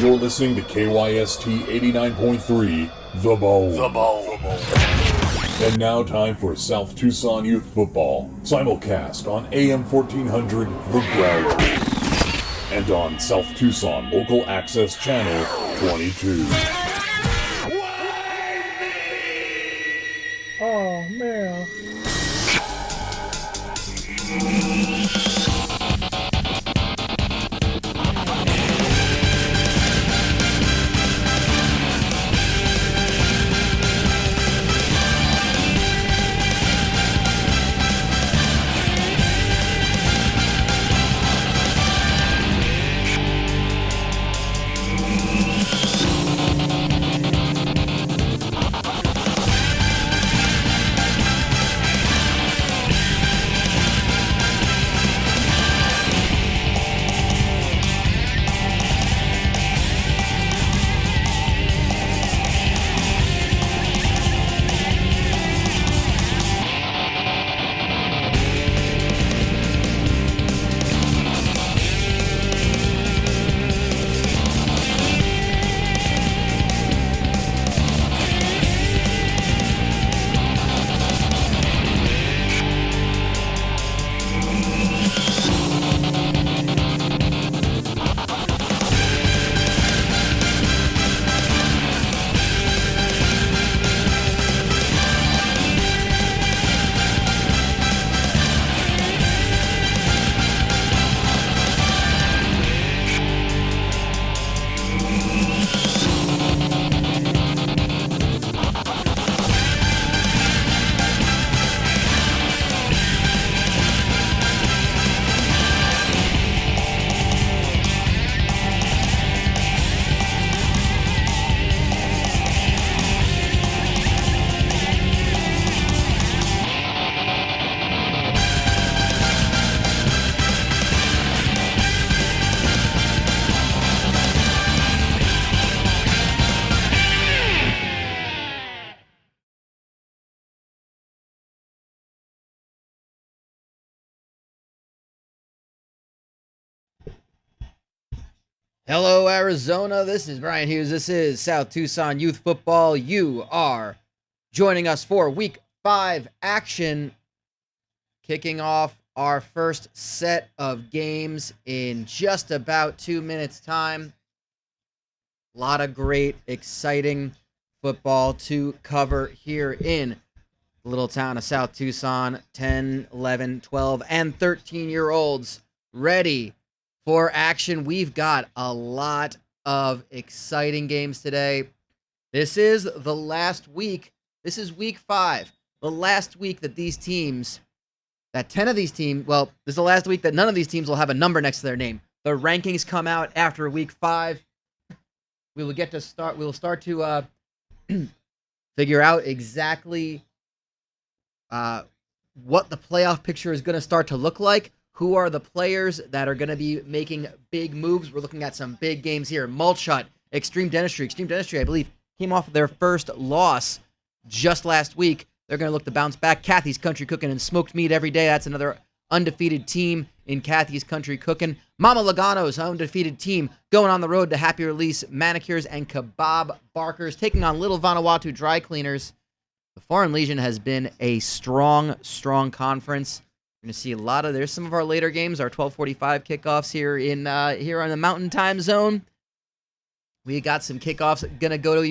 You're listening to KYST 89.3, The Bone. The Bone. And now time for South Tucson Youth Football, simulcast on AM 1400, The Growler, and on South Tucson Local Access Channel 22. Oh, man. Hello, Arizona. This is Brian Hughes. This is South Tucson Youth Football. You are joining us for Week 5 action, kicking off our first set of games in just about 2 minutes' time. A lot of great, exciting football to cover here in the little town of South Tucson. 10, 11, 12, and 13-year-olds ready for action. We've got a lot of exciting games today. This is the last week. This is Week 5. The last week that these teams, that 10 of these teams, well, this is the last week that none of these teams will have a number next to their name. The rankings come out after Week 5. We will start to figure out exactly what the playoff picture is going to start to look like. Who are the players that are going to be making big moves? We're looking at some big games here. Mulchut, Extreme Dentistry. Extreme Dentistry, I believe, came off their first loss just last week. They're going to look to bounce back. Kathy's Country Cooking and Smoked Meat every day. That's another undefeated team in Kathy's Country Cooking. Mama Logano's undefeated team going on the road to Happy Release Manicures and Kebab Barkers, taking on Little Vanuatu Dry Cleaners. The Foreign Legion has been a strong conference. We're going to see there's some of our later games, our 12:45 kickoffs here on the Mountain Time Zone. We got some kickoffs going to go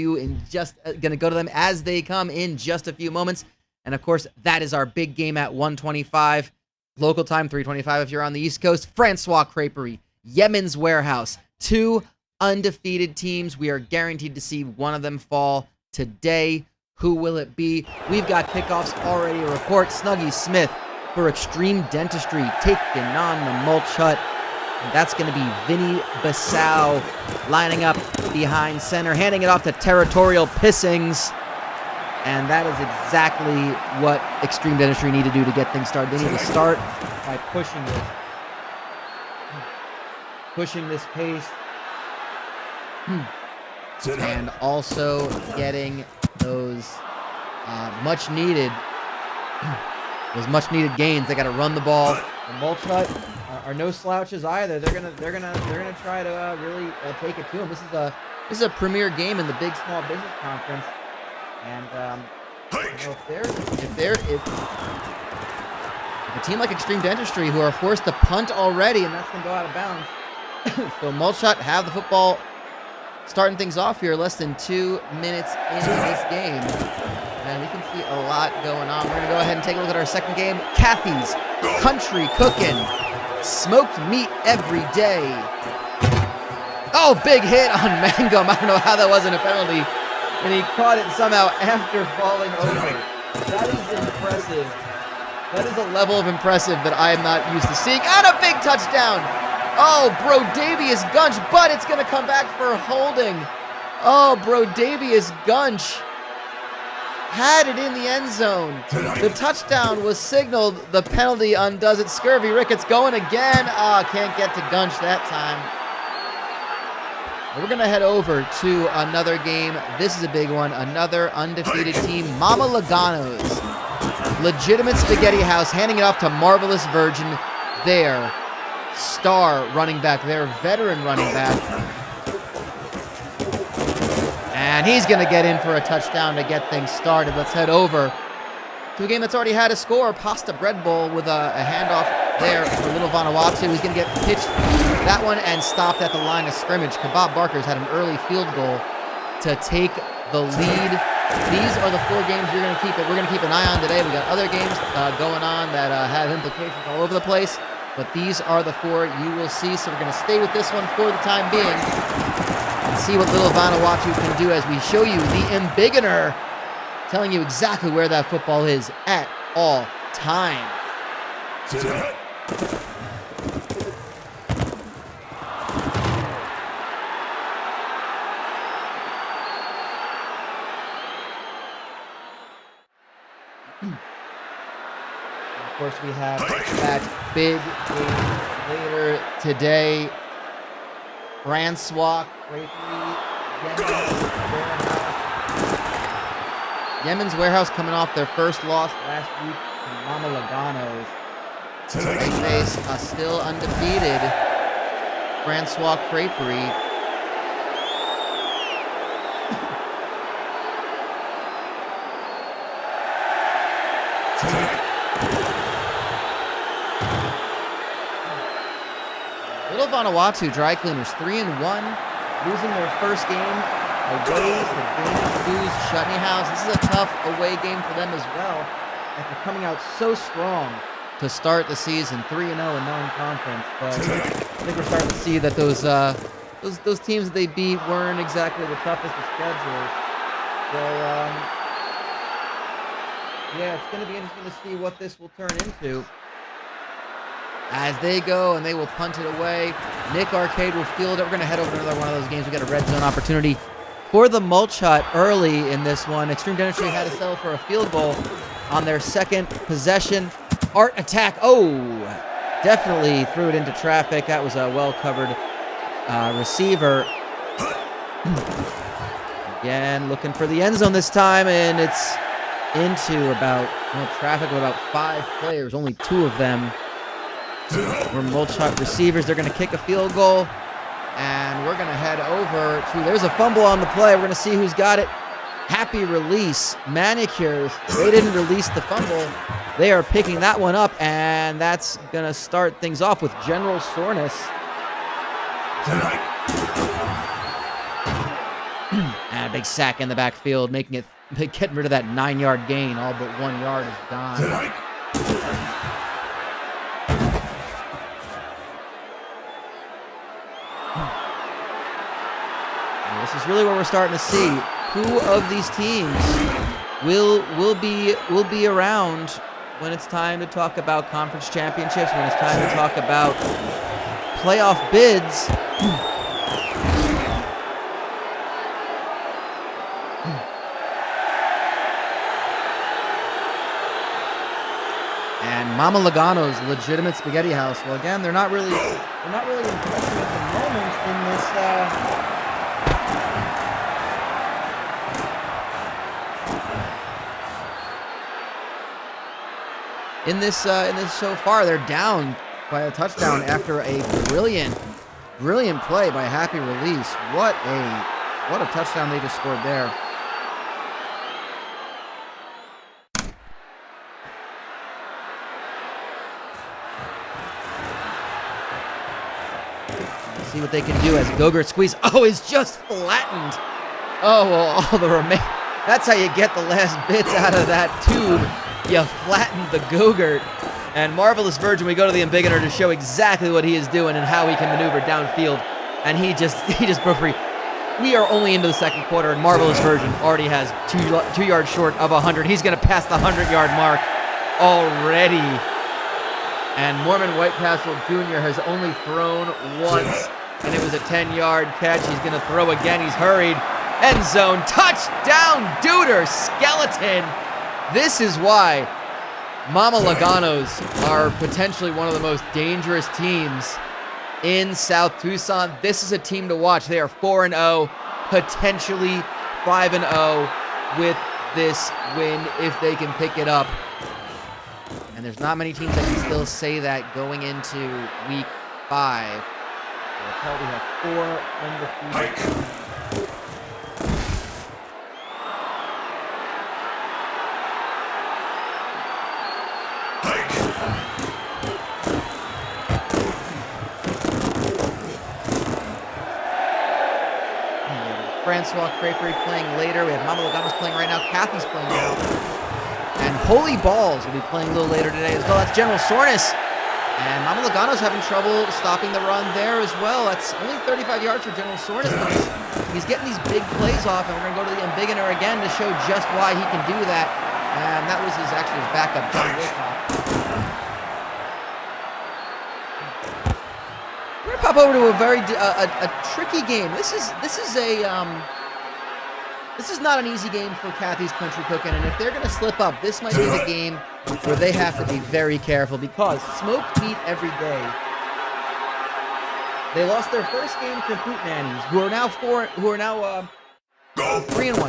to them as they come in just a few moments. And of course, that is our big game at 1:25 local time, 3:25 if you're on the East Coast. Francois Creperie, Yemen's Warehouse, 2 undefeated teams. We are guaranteed to see one of them fall today. Who will it be? We've got kickoffs already to report. Snuggie Smith for Extreme Dentistry, taking on the Mulch Hut. And that's going to be Vinny Bissau lining up behind center, handing it off to Territorial Pissings. And that is exactly what Extreme Dentistry need to do to get things started. They need to start by pushing this pace. And also getting those much needed gains. They got to run the ball The Mulch Hut are no slouches either. They're gonna try to really take it to them. This is a premier game in the Big Small Business Conference, and you know, if a team like Extreme Dentistry, who are forced to punt already, and that's gonna go out of bounds. So Mulch Hut have the football, starting things off here. Less than 2 minutes into this game. And we can see a lot going on. We're going to go ahead and take a look at our second game. Kathy's Country Cookin'. Smoked meat every day. Oh, big hit on Mangum. I don't know how that wasn't a penalty. And he caught it somehow after falling over. That is impressive. That is a level of impressive that I am not used to seeing. And a big touchdown. Oh, Brodavius Gunch, but it's going to come back for holding. Oh, Brodavius Gunch had it in the end zone. The touchdown was signaled. The penalty undoes it. Scurvy Ricketts going again. Can't get to Gunch that time. We're going to head over to another game. This is a big one. Another undefeated team, Mama Logano's. Legitimate Spaghetti House handing it off to Marvelous Virgin. Their star running back, their veteran running back. And he's going to get in for a touchdown to get things started. Let's head over to a game that's already had a score. Pasta Bread Bowl with a handoff there for Little Vanuatu. He's going to get pitched that one and stopped at the line of scrimmage. Kebab Barker's had an early field goal to take the lead. These are the 4 games we're going to keep an eye on today. We got other games going on that have implications all over the place, but these are the 4 you will see. So we're going to stay with this one for the time being and see what Little Vanuatu can do as we show you the Embiggener, telling you exactly where that football is at all times. Of course, we have that big game later today. Francois Drapery, Yemen's Warehouse coming off their first loss last week to Mama Logano's. They face a still undefeated Francois Drapery. Little Vanuatu Dry Cleaners 3-1, losing their first game away to Dana Stu's Chutney House. This is a tough away game for them as well, after coming out so strong to start the season, 3-0 in non-conference. But I think we're starting to see that those teams that they beat weren't exactly the toughest of schedules. So yeah, it's going to be interesting to see what this will turn into as they go, and they will punt it away. Nick Arcade will field it. We're going to head over to another one of those games. We got a red zone opportunity for the Mulch Hut early in this one. Extreme Dentistry had to settle for a field goal on their second possession. Art attack. Oh, definitely threw it into traffic. That was a well-covered receiver. Again, looking for the end zone this time, and it's into traffic of about 5 players. Only 2 of them were Mulch Hut receivers. They're going to kick a field goal, and we're going to head over to, there's a fumble on the play. We're going to see who's got it. Happy release. Manicures. They didn't release the fumble. They are picking that one up, and that's going to start things off with general soreness. And a big sack in the backfield, getting rid of that 9-yard gain. All but 1 yard is gone. This is really where we're starting to see who of these teams will be around when it's time to talk about conference championships, when it's time to talk about playoff bids. And Mama Logano's Legitimate Spaghetti House. Well, again, they're not really impressive at the moment in this. in this so far. They're down by a touchdown after a brilliant play by Happy Release. What a touchdown they just scored there. See what they can do as Gogurt squeeze. Oh, he's just flattened. Oh, well, all the that's how you get the last bits out of that tube. You flattened the Gogurt. And Marvelous Virgin, we go to the embiggener to show exactly what he is doing and how he can maneuver downfield. And he just broke free. We are only into the second quarter, and Marvelous Virgin already has 2 yards short of 100. He's going to pass the 100-yard mark already. And Mormon Whitecastle Jr. has only thrown once, and it was a 10-yard catch. He's going to throw again. He's hurried. End zone. Touchdown, Duder. Skeleton. This is why Mama Laganos are potentially one of the most dangerous teams in South Tucson. This is a team to watch. They are 4-0, potentially 5-0 with this win if they can pick it up. And there's not many teams that can still say that going into week 5. They'll probably have 4 undefeated. Francois Crapery playing later. We have Mama Laganos playing right now. Kathy's playing now. And Holy Balls will be playing a little later today as well. That's General Soreness. And Mama Laganos having trouble stopping the run there as well. That's only 35 yards for General Soreness, but he's getting these big plays off, and we're going to go to the embiggener again to show just why he can do that. And that was his backup, John Wilcox. We're gonna pop over to a very tricky game. This is not an easy game for Kathy's Country Cooking, and if they're gonna slip up, this might be the game where they have to be very careful because smoked meat every day. They lost their first game to Hoot Nannies, who are now 3-1.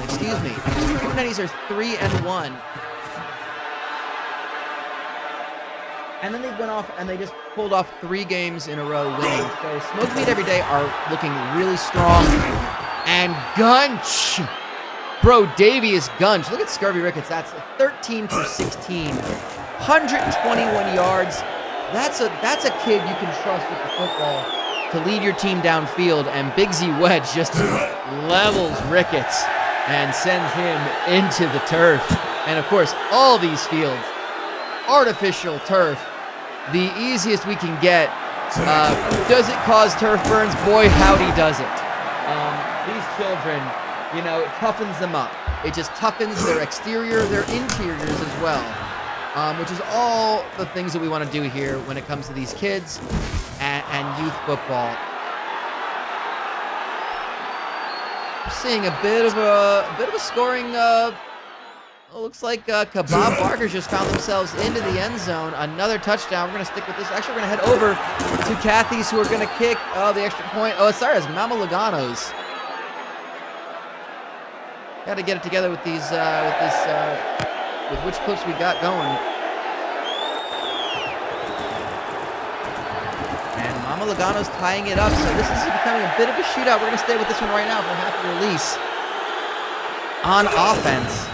Excuse me. Hoot Nannies are 3-1. And then they went off and they just pulled off 3 games in a row winning. So Smoked Meat Every Day are looking really strong. And Gunch! Bro, Davey is Gunch. Look at Scurvy Ricketts. That's 13 for 16. 121 yards. That's a kid you can trust with the football to lead your team downfield. And Big Z Wedge just levels Ricketts and sends him into the turf. And of course, all these fields, artificial turf. The easiest we can get. Does it cause turf burns? Boy, howdy does it. These children, it toughens them up. It just toughens their exterior, their interiors as well, which is all the things that we want to do here when it comes to these kids and youth football. We're seeing a bit of a scoring. Looks like Kebab Barkers just found themselves into the end zone. Another touchdown. We're going to stick with this. Actually, we're going to head over to Kathy's, who are going to kick the extra point. Oh, sorry, it's Mama Laganos. Got to get it together with these, with which clips we got going. And Mama Laganos tying it up. So this is becoming a bit of a shootout. We're going to stay with this one right now for Happy Release on offense.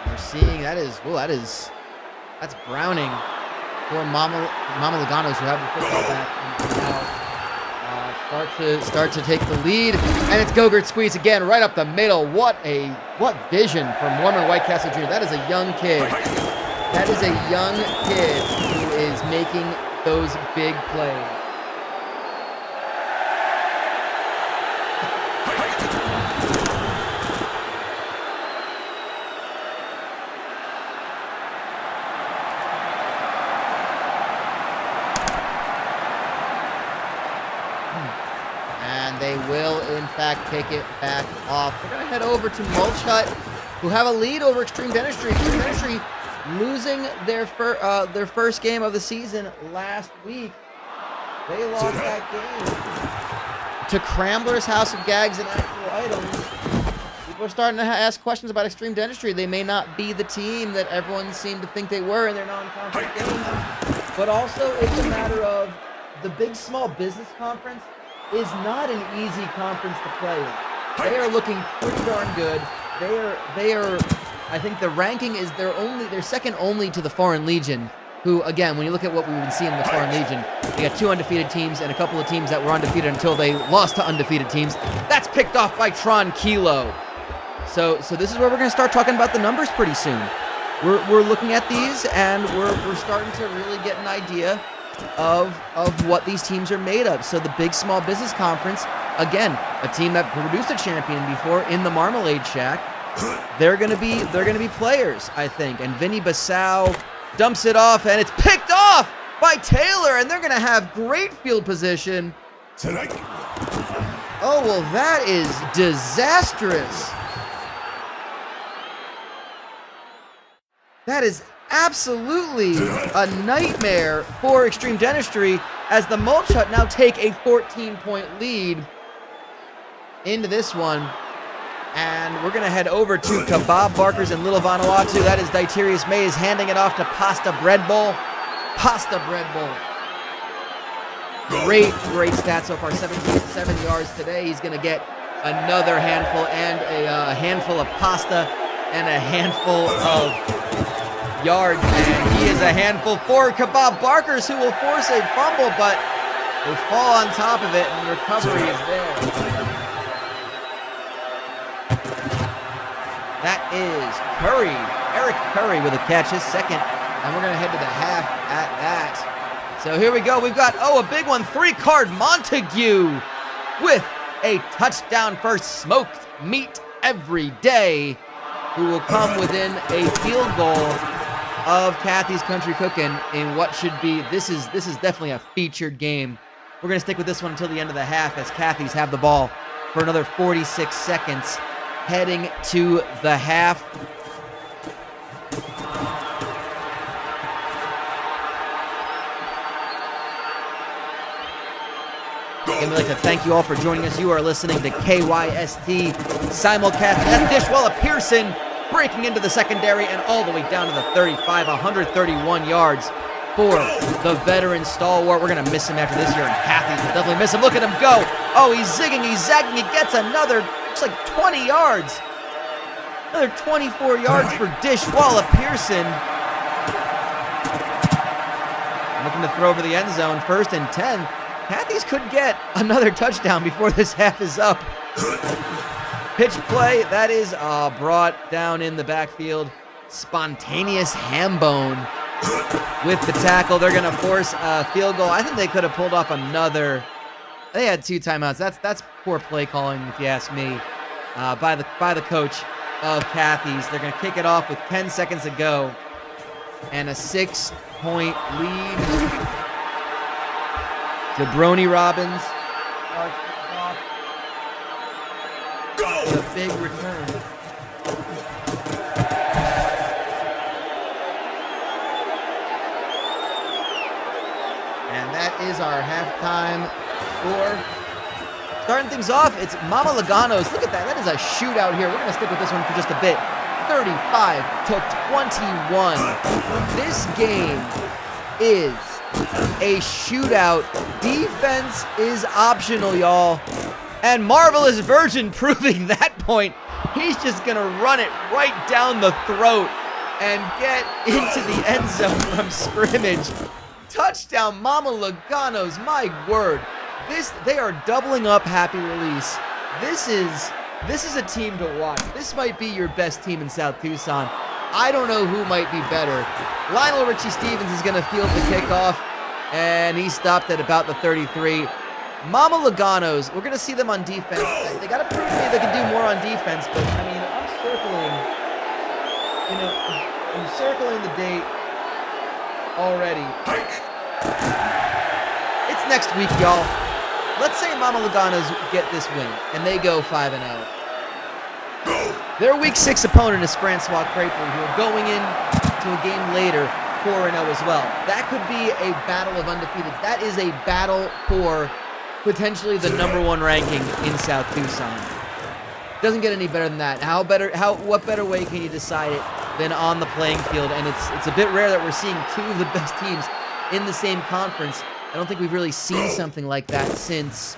We're seeing that's Browning for Mama Laganos, who have the football back and now start to take the lead, and it's Gogurt squeeze again right up the middle. What vision from Mormon Whitecastle Jr. That is a young kid. That is a young kid who is making those big plays. And they will, in fact, kick it back off. We're going to head over to Mulch Hut, who have a lead over Extreme Dentistry. Extreme Dentistry losing their first game of the season last week. They lost that game to Crambler's House of Gags and Actual Items. People are starting to ask questions about Extreme Dentistry. They may not be the team that everyone seemed to think they were in their non-conference games. But also, it's a matter of the Big Small Business Conference is not an easy conference to play in. They are looking pretty darn good. They are. I think the ranking is they're second only to the Foreign Legion, who, again, when you look at what we've been seeing in the Foreign Legion, they got 2 undefeated teams and a couple of teams that were undefeated until they lost to undefeated teams. That's picked off by Tron Kilo. So this is where we're going to start talking about the numbers pretty soon. We're looking at these and we're starting to really get an idea of what these teams are made of. So the Big Small Business Conference, again, a team that produced a champion before in the Marmalade Shack. They're gonna be players, I think. And Vinny Basau dumps it off, and it's picked off by Taylor, and they're gonna have great field position. Oh well, that is disastrous. That is absolutely a nightmare for Extreme Dentistry, as the Mulch Hut now take a 14-point lead into this one. And we're going to head over to Kebab Barkers in Little Vanuatu. That is Diterius Mays handing it off to Pasta Bread Bowl. Pasta Bread Bowl. Great stats so far. 7 yards today. He's going to get another handful and a handful of pasta and a handful of yards. And he is a handful for Kebab Barkers, who will force a fumble, but they fall on top of it, and the recovery is there. That is Curry, Eric Curry with a catch, his second, and we're going to head to the half at that. So here we go. We've got, a big one, 3-card Montague with a touchdown for Smoked Meat Every Day, who will come within a field goal of Kathy's Country Cookin' in what should be, this is definitely a featured game. We're going to stick with this one until the end of the half as Kathy's have the ball for another 46 seconds. Heading to the half. Again, we'd like to thank you all for joining us. You are listening to KYST simulcast. That's Dishwalla Pearson breaking into the secondary and all the way down to the 35, 131 yards for the veteran stalwart. We're going to miss him after this year, and Kathy will definitely miss him. Look at him go. Oh, he's zigging, he's zagging. He gets another, looks like 20 yards. Another 24 yards for Dishwalla Pearson. Looking to throw over the end zone. 1st and 10. Kathy's could get another touchdown before this half is up. Pitch play, that is brought down in the backfield. Spontaneous Hambone with the tackle. They're going to force a field goal. I think they could have pulled off another. They had 2 timeouts. That's poor play calling, if you ask me, by the coach of Kathy's. They're going to kick it off with 10 seconds to go and a 6-point lead. Jabroni Robbins off. A big return. And that is our halftime score. Starting things off, it's Mama Logano's. Look at that. That is a shootout here. We're going to stick with this one for just a bit. 35 to 21. This game is a shootout. Defense is optional, y'all. And Marvelous Virgin proving that point. He's just going to run it right down the throat and get into the end zone from scrimmage. Touchdown, Mama Logano's. My word. They are doubling up Happy Release. This is a team to watch. This might be your best team in South Tucson. I don't know who might be better. Lionel Richie Stevens is going to field the kickoff, and he stopped at about the 33. Mama Logano's, we're going to see them on defense. They got to prove to me they can do more on defense, but I mean, I'm circling the date already. It's next week, y'all. let's say Mama Lugano's get this win, and they go 5-0. Their Week 6 opponent is Francois Crépy, who are going into a game later 4-0 as well. That could be a battle of undefeateds. That is a battle for potentially the #1 ranking in South Tucson. Doesn't get any better than that. What better way can you decide it than on the playing field? And it's a bit rare that we're seeing two of the best teams in the same conference. I don't think we've really seen something like that since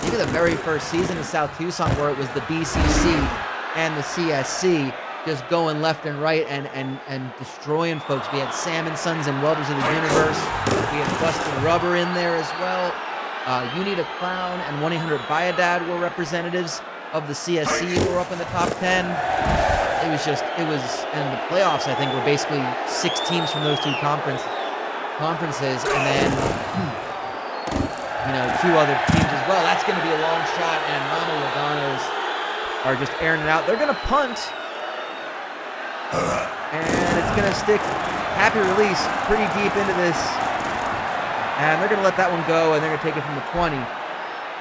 maybe the very first season of South Tucson, where it was the BCC and the CSC just going left and right and destroying folks. We had Sam and Sons and Welders of the Universe. We had Busted Rubber in there as well. You Need a Clown and 1-800-BUY-A-DAD were representatives of the CSC who were up in the top 10. And the playoffs, I think, were basically 6 teams from those two conferences, and then, 2 other teams as well. That's going to be a long shot, and Mama Lugano's are just airing it out. They're going to punt, and it's going to stick happy release pretty deep into this, and they're going to let that one go, and they're going to take it from the 20.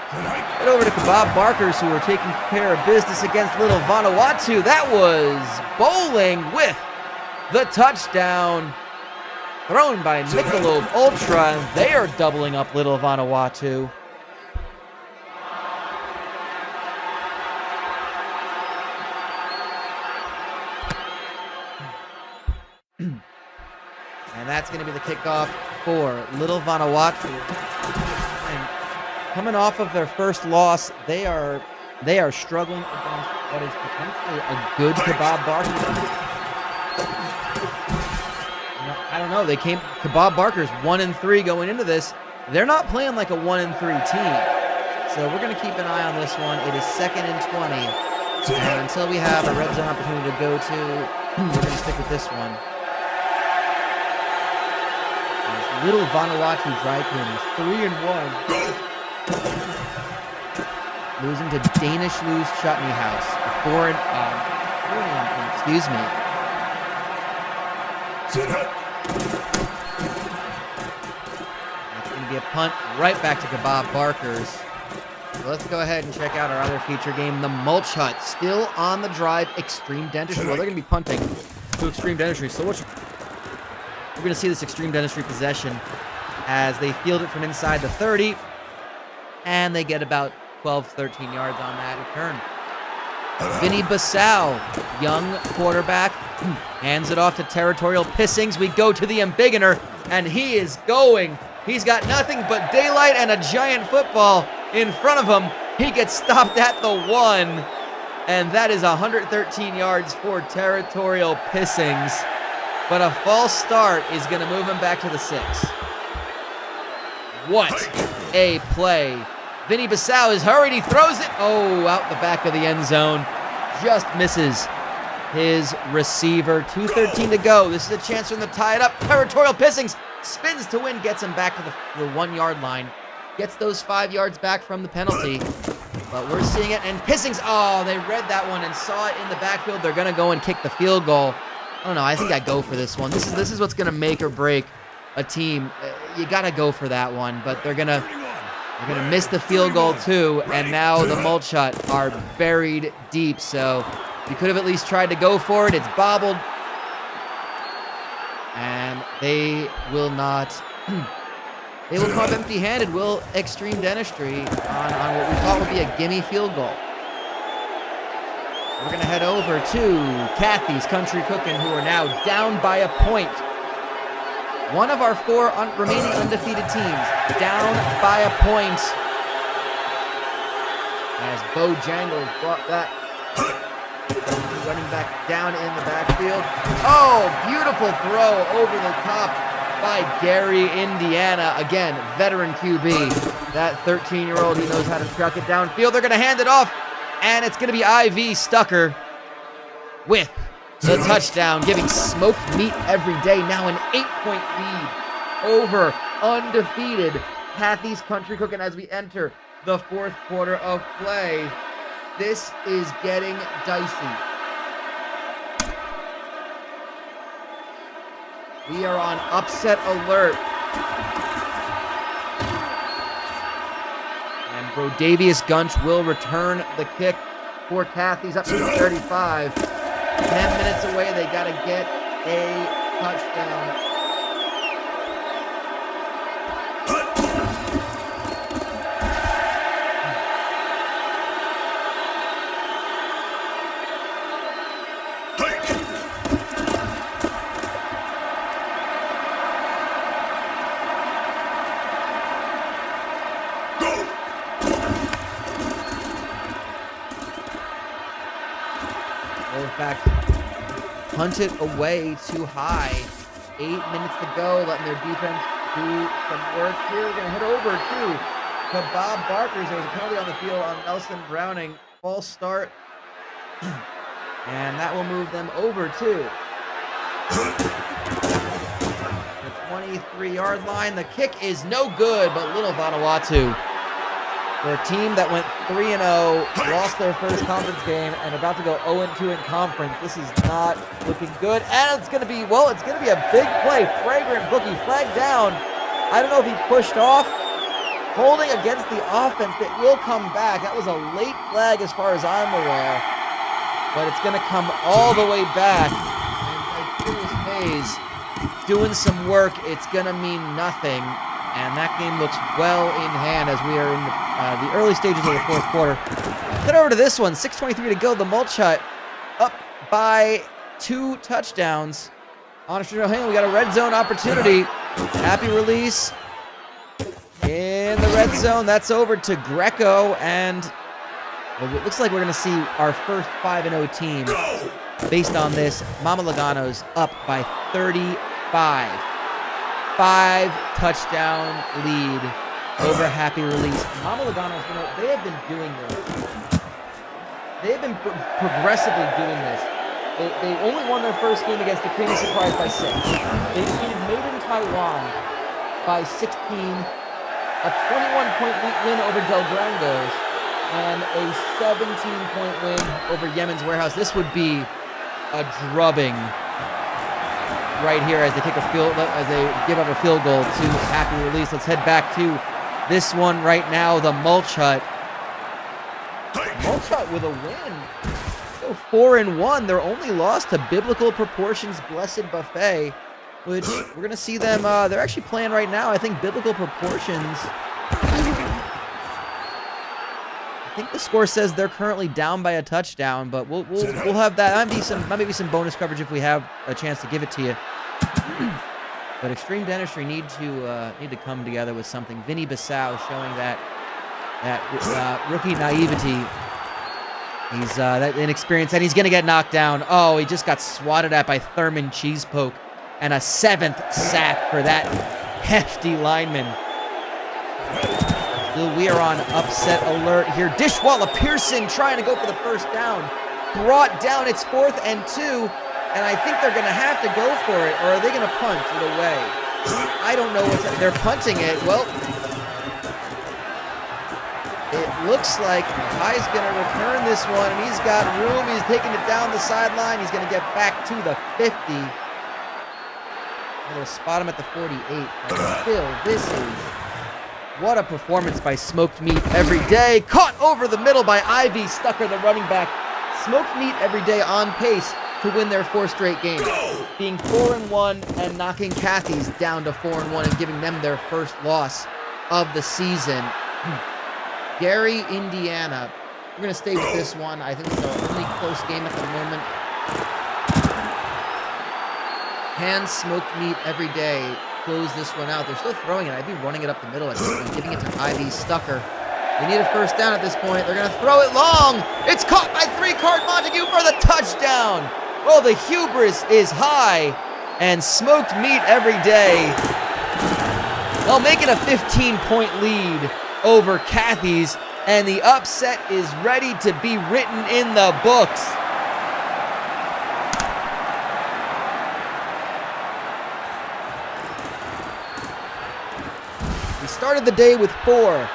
Head over to Kebab Barkers, who are taking care of business against Little Vanuatu. That was Bowling with the touchdown thrown by Michelob Ultra. They are doubling up Little Vanuatu. And that's going to be the kickoff for Little Vanuatu. And coming off of their first loss, they are struggling against what is potentially a good Kebab Barkers. I don't know. Kebab Barkers 1-3 going into this. They're not playing like a 1-3 team. So we're going to keep an eye on this one. It is 2nd and 20. And until we have a red zone opportunity to go to, we're going to stick with this one. As Little Vanuatu Dry Cleaners 3-1. Losing to Danish Lou's Chutney House. 4-1, excuse me. That's going to be a punt right back to Kebab Barkers. So let's go ahead and check out our other feature game, the Mulch Hut. Still on the drive, Extreme Dentistry. Well, they're going to be punting to Extreme Dentistry. So we're going to see this Extreme Dentistry possession as they field it from inside the 30. And they get about 12, 13 yards on that return. Vinny Basau, young quarterback, hands it off to Territorial Pissings. We go to the Embiggener, and he is going. He's got nothing but daylight and a giant football in front of him. He gets stopped at the 1, and that is 113 yards for Territorial Pissings. But a false start is going to move him back to the 6. What a play. Vinny Basau is hurried. He throws it. Oh, out the back of the end zone. Just misses his receiver. 2:13 to go. This is a chance for him to tie it up. Territorial Pissings spins to win. Gets him back to the 1-yard line. Gets those 5 yards back from the penalty. But we're seeing it. And Pissings, they read that one and saw it in the backfield. They're going to go and kick the field goal. I don't know. I think I go for this one. This is what's going to make or break a team. You got to go for that one. But they're going to miss the field goal too, and now the Mulch Hut are buried deep, so you could have at least tried to go for it. It's bobbled, and they will not. They will come up empty-handed. Will Extreme Dentistry on what we thought would be a gimme field goal. We're going to head over to Kathy's Country Cookin', who are now down by a point. One of our 4 remaining undefeated teams down by a point. As Bo Jangles brought that running back down in the backfield. Oh, beautiful throw over the top by Gary, Indiana. Again, veteran QB. That 13-year-old, he knows how to truck it downfield. They're going to hand it off, and it's going to be IV Stucker with the touchdown, giving smoked meat every day. Now an 8-point lead over undefeated Kathy's Country Cookin' as we enter the 4th quarter of play. This is getting dicey. We are on upset alert. And Brodavius Gunch will return the kick for Cathy's up to 35. 10 minutes away. They got to get a touchdown. In fact, punt it away too high. 8 minutes to go, letting their defense do some work here. We're going to head over to Bob Barkers. There was a penalty on the field on Nelson Browning. False start. And that will move them over to the 23-yard line. The kick is no good, but little Vanuatu, for a team that went 3-0, lost their first conference game, and about to go 0-2 in conference. This is not looking good. And it's going to be, it's going to be a big play. Fragrant bookie flagged down. I don't know if he pushed off. Holding against the offense that will come back. That was a late flag as far as I'm aware. But it's going to come all the way back. And Chris Hayes doing some work. It's going to mean nothing. And that game looks well in hand as we are in the early stages of the fourth quarter. Head over to this one. 6:23 to go. The Mulch Hut up by 2 touchdowns. Honestly, we got a red zone opportunity. Happy release in the red zone. That's over to Greco. And it looks like we're going to see our first 5-0 team based on this. Mama Logano's up by 35. 5-touchdown lead over Happy Release. Mama Logano's, they have been doing this. They have been progressively doing this. They only won their first game against the Creamy Surprise by 6. They defeated Made in Taiwan by 16, a 21-point win over Del Grangos, and a 17-point win over Yemen's Warehouse. This would be a drubbing right here as they give up a field goal to Happy Release. Let's head back to this one right now. The Mulch Hut. Mulch Hut with a win. So 4-1. Their only loss to Biblical Proportions Blessed Buffet, which we're going to see them. They're actually playing right now. I think Biblical Proportions. I think the score says they're currently down by a touchdown, but we'll have that. Might be some bonus coverage if we have a chance to give it to you. But Extreme Dentistry need to come together with something. Vinny Bissau showing that rookie naivety. He's that inexperience, and he's gonna get knocked down. Oh, he just got swatted at by Thurman Cheesepoke, and a 7th sack for that hefty lineman. Still, we are on upset alert here. Dishwalla Pearson trying to go for the first down. Brought down. It's 4th and 2, and I think they're gonna have to go for it, or are they gonna punt it away? I don't know they're punting it. Well, it looks like Ty's going to return this one, and he's got room. He's taking it down the sideline. He's going to get back to the 50. They'll spot him at the 48. But still, this is what a performance by Smoked Meat Every Day. Caught over the middle by Ivy Stucker, the running back. Smoked Meat Every Day on pace to win their 4th straight game, being 4-1 and knocking Cathy's down to 4-1 and giving them their first loss of the season. Gary, Indiana. We're going to stay with this one. I think it's a really close game at the moment. Hand Smoked Meat Every Day close this one out. They're still throwing it. I'd be running it up the middle at this point, giving it to Ivy Stucker. They need a first down at this point. They're going to throw it long. It's caught by 3-card Montague for the touchdown. Oh, the hubris is high. And Smoked Meat Every Day, they'll make it a 15-point lead over Cathy's, and the upset is ready to be written in the books. We started the day with 4.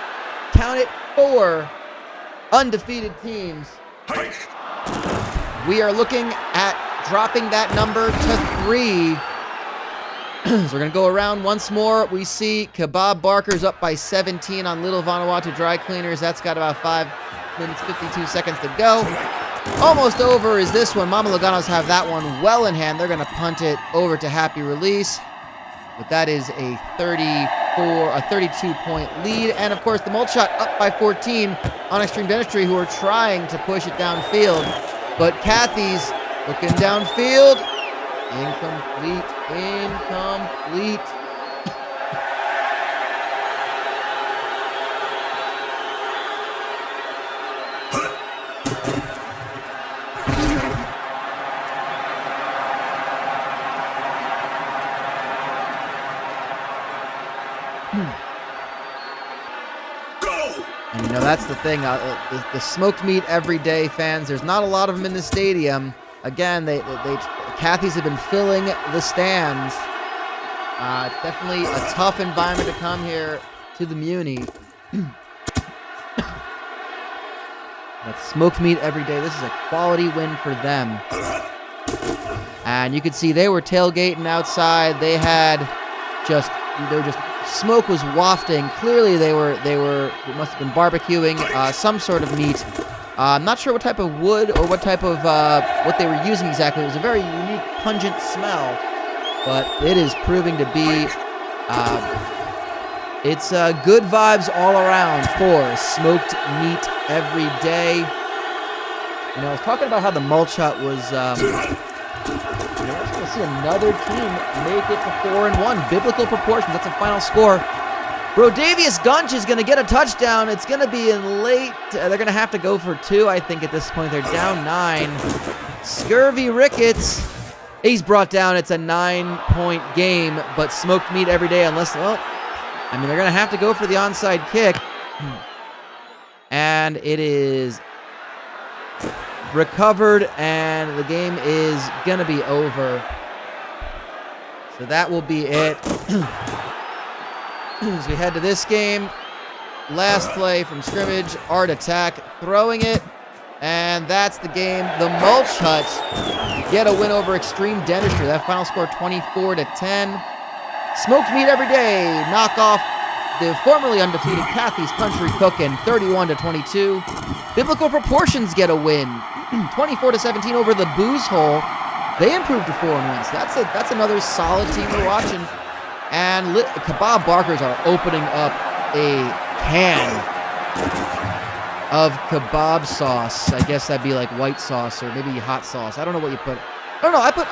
Count it, 4 undefeated teams. We are looking at dropping that number to 3 So we're going to go around once more. We see Kebab Barker's up by 17 on Little Vanuatu Dry Cleaners. That's got about 5 minutes, 52 seconds to go. Almost over is this one. Mama Logano's have that one well in hand. They're going to punt it over to Happy Release. But that is a 32-point lead. And, of course, the Mulch Shot up by 14 on Extreme Dentistry, who are trying to push it downfield. But Kathy's looking downfield. Incomplete. And that's the thing. The smoked meat every day fans. There's not a lot of them in the stadium. Again, Kathy's have been filling the stands. It's definitely a tough environment to come here to the Muni. But smoked meat every day. This is a quality win for them. And you could see they were tailgating outside. They were just smoke was wafting. Clearly they must have been barbecuing some sort of meat. I'm not sure what type of wood or what type of what they were using exactly. It was a very unique, pungent smell, but it is proving to be it's good vibes all around for smoked meat every day. I was talking about how the Mulch Hut was. We're going to see another team make it to 4-1. Biblical Proportions. That's a final score. Rodavius Gunch is going to get a touchdown. It's going to be in late. They're going to have to go for 2, I think, at this point. They're down 9. Scurvy Ricketts, he's brought down. It's a 9-point game, but smoked meat every day unless, they're going to have to go for the onside kick. And it is recovered, and the game is going to be over. So that will be it. As we head to this game, last play from scrimmage, Art Attack throwing it, and that's the game. The Mulch Hut get a win over Extreme Dentistry. That final score 24-10. Smoked meat every day. Knock off the formerly undefeated Kathy's Country Cookin' 31-22. Biblical Proportions get a win 24-17 over the Booze Hole. They improved to 4-1. So that's another solid team we're watching. And Kebab Barkers are opening up a can of kebab sauce. I guess that'd be like white sauce or maybe hot sauce. I don't know what you put. I don't know. I put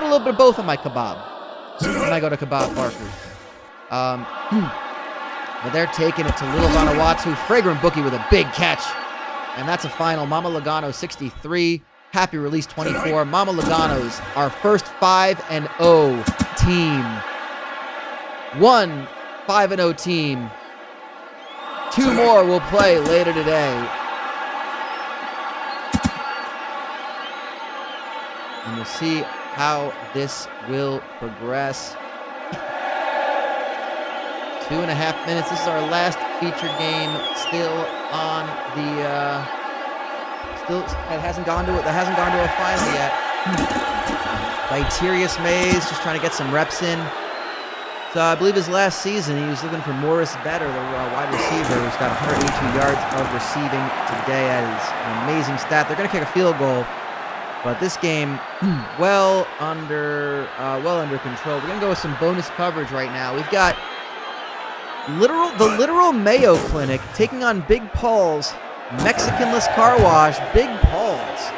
a little bit of both on my kebab when I go to Kebab Barkers. But they're taking it to Little Vanuatu. Fragrant Bookie with a big catch. And that's a final. Mama Logano 63. Happy Release 24. Mama Logano's our first 5-0 team. 1 5-0 team. 2 more will play later today. And we'll see how this will progress. 2.5 minutes. This is our last feature game. Still on the. It hasn't gone to a final yet. Viterius Mays just trying to get some reps in. So I believe his last season, he was looking for Morris Better, the wide receiver, who's got 182 yards of receiving today. That is an amazing stat. They're going to kick a field goal, but this game well under control. We're going to go with some bonus coverage right now. We've got the literal Mayo Clinic taking on Big Paul's Mexicanless Car Wash. Big Paul's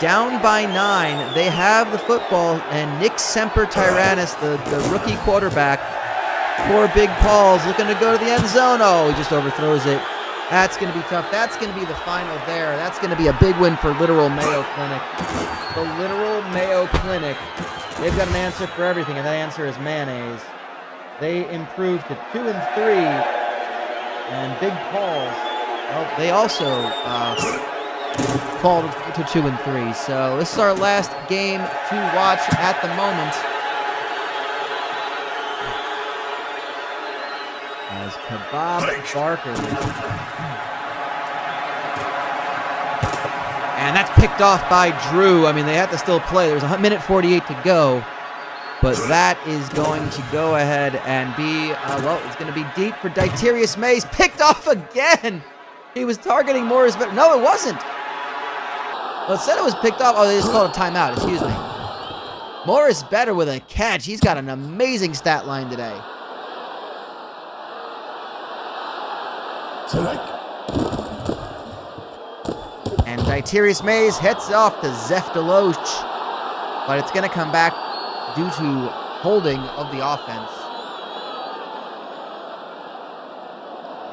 down by 9. They have the football, and Nick Semper Tyrannis, the rookie quarterback for Big Paul's, looking to go to the end zone. Oh, he just overthrows it. That's going to be tough. That's going to be the final there. That's going to be a big win for Literal Mayo Clinic. The Literal Mayo Clinic. They've got an answer for everything, and that answer is mayonnaise. They improved to 2-3, and Big Paul's, well, they also fall to 2-3. So this is our last game to watch at the moment. As Kebab Barker. And that's picked off by Drew. I mean, they have to still play. There's 1 minute 48 to go. But that is going to go ahead and be, it's going to be deep for Ditarius Mays. Picked off again. He was targeting Morris, but no, it wasn't. Well, it said it was picked off. Oh, they just called a timeout. Excuse me. Morris better with a catch. He's got an amazing stat line today. And Ditarius Mays heads off to Zeph Deloach. But it's going to come back due to holding of the offense.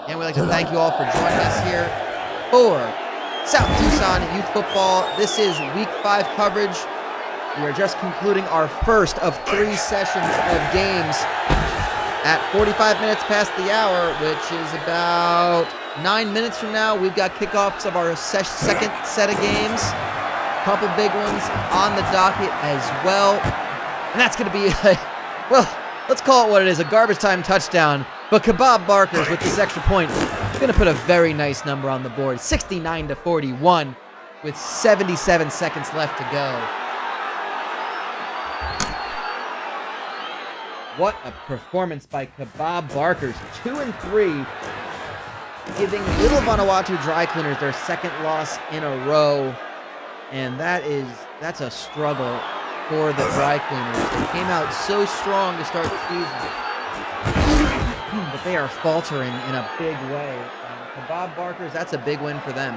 And we'd like to thank you all for joining us here for South Tucson Youth Football. This is Week 5 coverage. We are just concluding our first of 3 sessions of games at 45 minutes past the hour, which is about 9 minutes from now. We've got kickoffs of our second set of games. A couple big ones on the docket as well. And that's going to be, let's call it what it is, a garbage time touchdown. But Kebab Barkers with this extra point is going to put a very nice number on the board. 69-41 with 77 seconds left to go. What a performance by Kebab Barkers. 2-3, giving Little Vanuatu Dry Cleaners their second loss in a row. And that's a struggle for the Dry Cleaners. They came out so strong to start the season, but they are faltering in a big way. Kebab Barkers, that's a big win for them.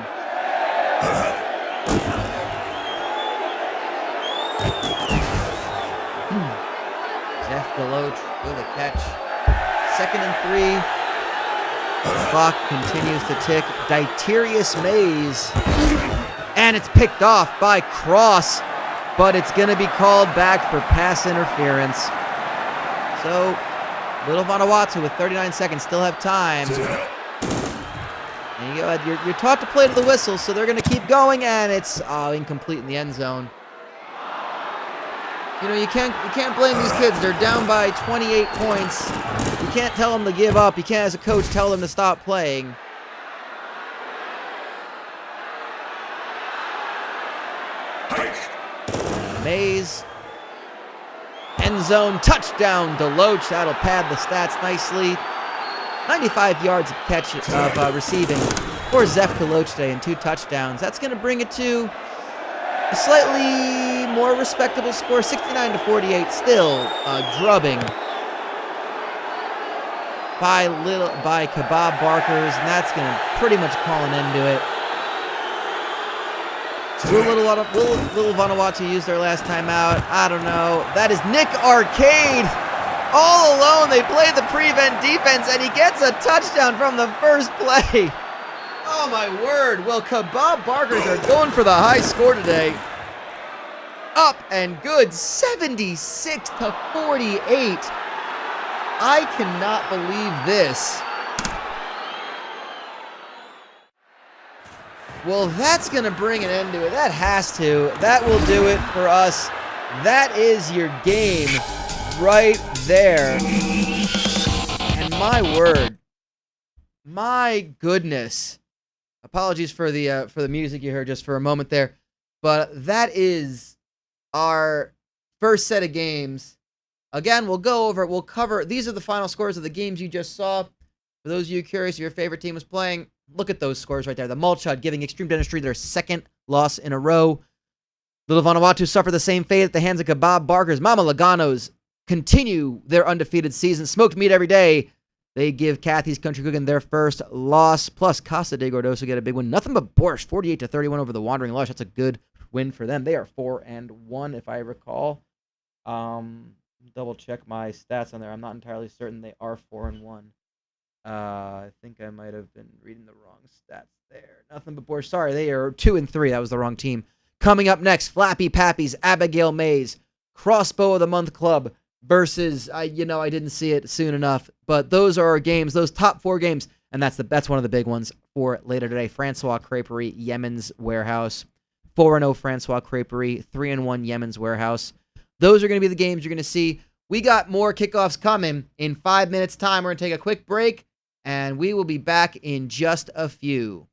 Zeph Deloach with a catch. 2nd and 3. The clock continues to tick. Ditarius Mays. And it's picked off by Cross, but it's going to be called back for pass interference. So, Little Vanuatu with 39 seconds still have time. And you're taught to play to the whistle, so they're going to keep going, and it's incomplete in the end zone. You know, you can't blame these kids. They're down by 28 points. You can't tell them to give up. You can't, as a coach, tell them to stop playing. Mays, end zone, touchdown, Deloach. That'll pad the stats nicely. 95 yards of catch of receiving for Zeph Deloach today and 2 touchdowns. That's going to bring it to a slightly more respectable score, 69-48. Still drubbing by Kebab Barkers, and that's going to pretty much call an end to it. Will Little Vanuatu use their last timeout? I don't know. That is Nick Arcade. All alone, they play the prevent defense, and he gets a touchdown from the first play. Oh, my word. Well, Kebab Barkers are going for the high score today. Up and good, 76-48. I cannot believe this. Well, that's going to bring an end to it. That has to. That will do it for us. That is your game right there. And my word, my goodness. Apologies for the music you heard just for a moment there. But that is our first set of games. Again, we'll cover. These are the final scores of the games you just saw. For those of you curious if your favorite team was playing, look at those scores right there. The Mulchud giving Extreme Dentistry their second loss in a row. Little Vanuatu suffer the same fate at the hands of Kebab Barkers. Mama Laganos continue their undefeated season. Smoked meat every day. They give Kathy's Country Cooking their first loss. Plus, Casa de Gordoso get a big win. Nothing but Borscht, 48-31 over the Wandering Lush. That's a good win for them. They are 4-1, if I recall. Double check my stats on there. I'm not entirely certain they are 4-1. I think I might have been reading the wrong stats there. Nothing but Borscht. Sorry, they are 2-3. That was the wrong team. Coming up next, Flappy Pappy's Abigail Mays, Crossbow of the Month Club versus, I didn't see it soon enough, but those are our games, those top 4 games, and that's one of the big ones for later today. Francois Creperie, Yemen's Warehouse, 4-0 Francois Creperie, 3-1 Yemen's Warehouse. Those are going to be the games you're going to see. We got more kickoffs coming in 5 minutes' time. We're going to take a quick break, and we will be back in just a few.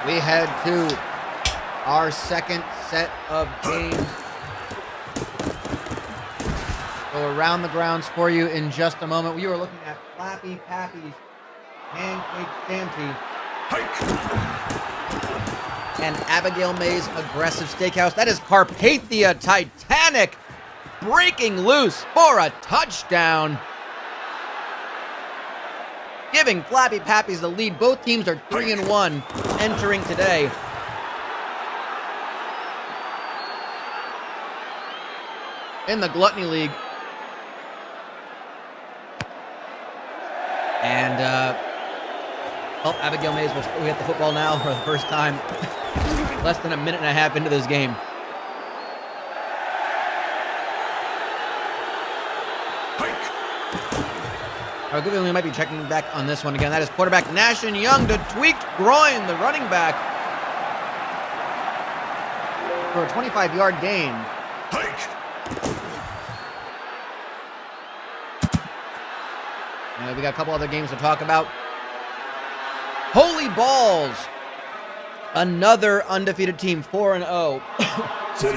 We head to our second set of games. Go around the grounds for you in just a moment. We are looking at Flappy Pappy's Pancake Shanty and Abigail May's Aggressive Steakhouse. That is Carpathia Titanic breaking loose for a touchdown, giving Flappy Pappy's the lead. Both teams are 3-1 entering today. In the Gluttony League. And, Abigail Mays will get the football now for the first time. Less than a minute and a half into this game. We might be checking back on this one again. That is quarterback Nashon Young to tweaked groin, the running back, for a 25-yard gain. We got a couple other games to talk about. Holy Balls, another undefeated team, 4-0. They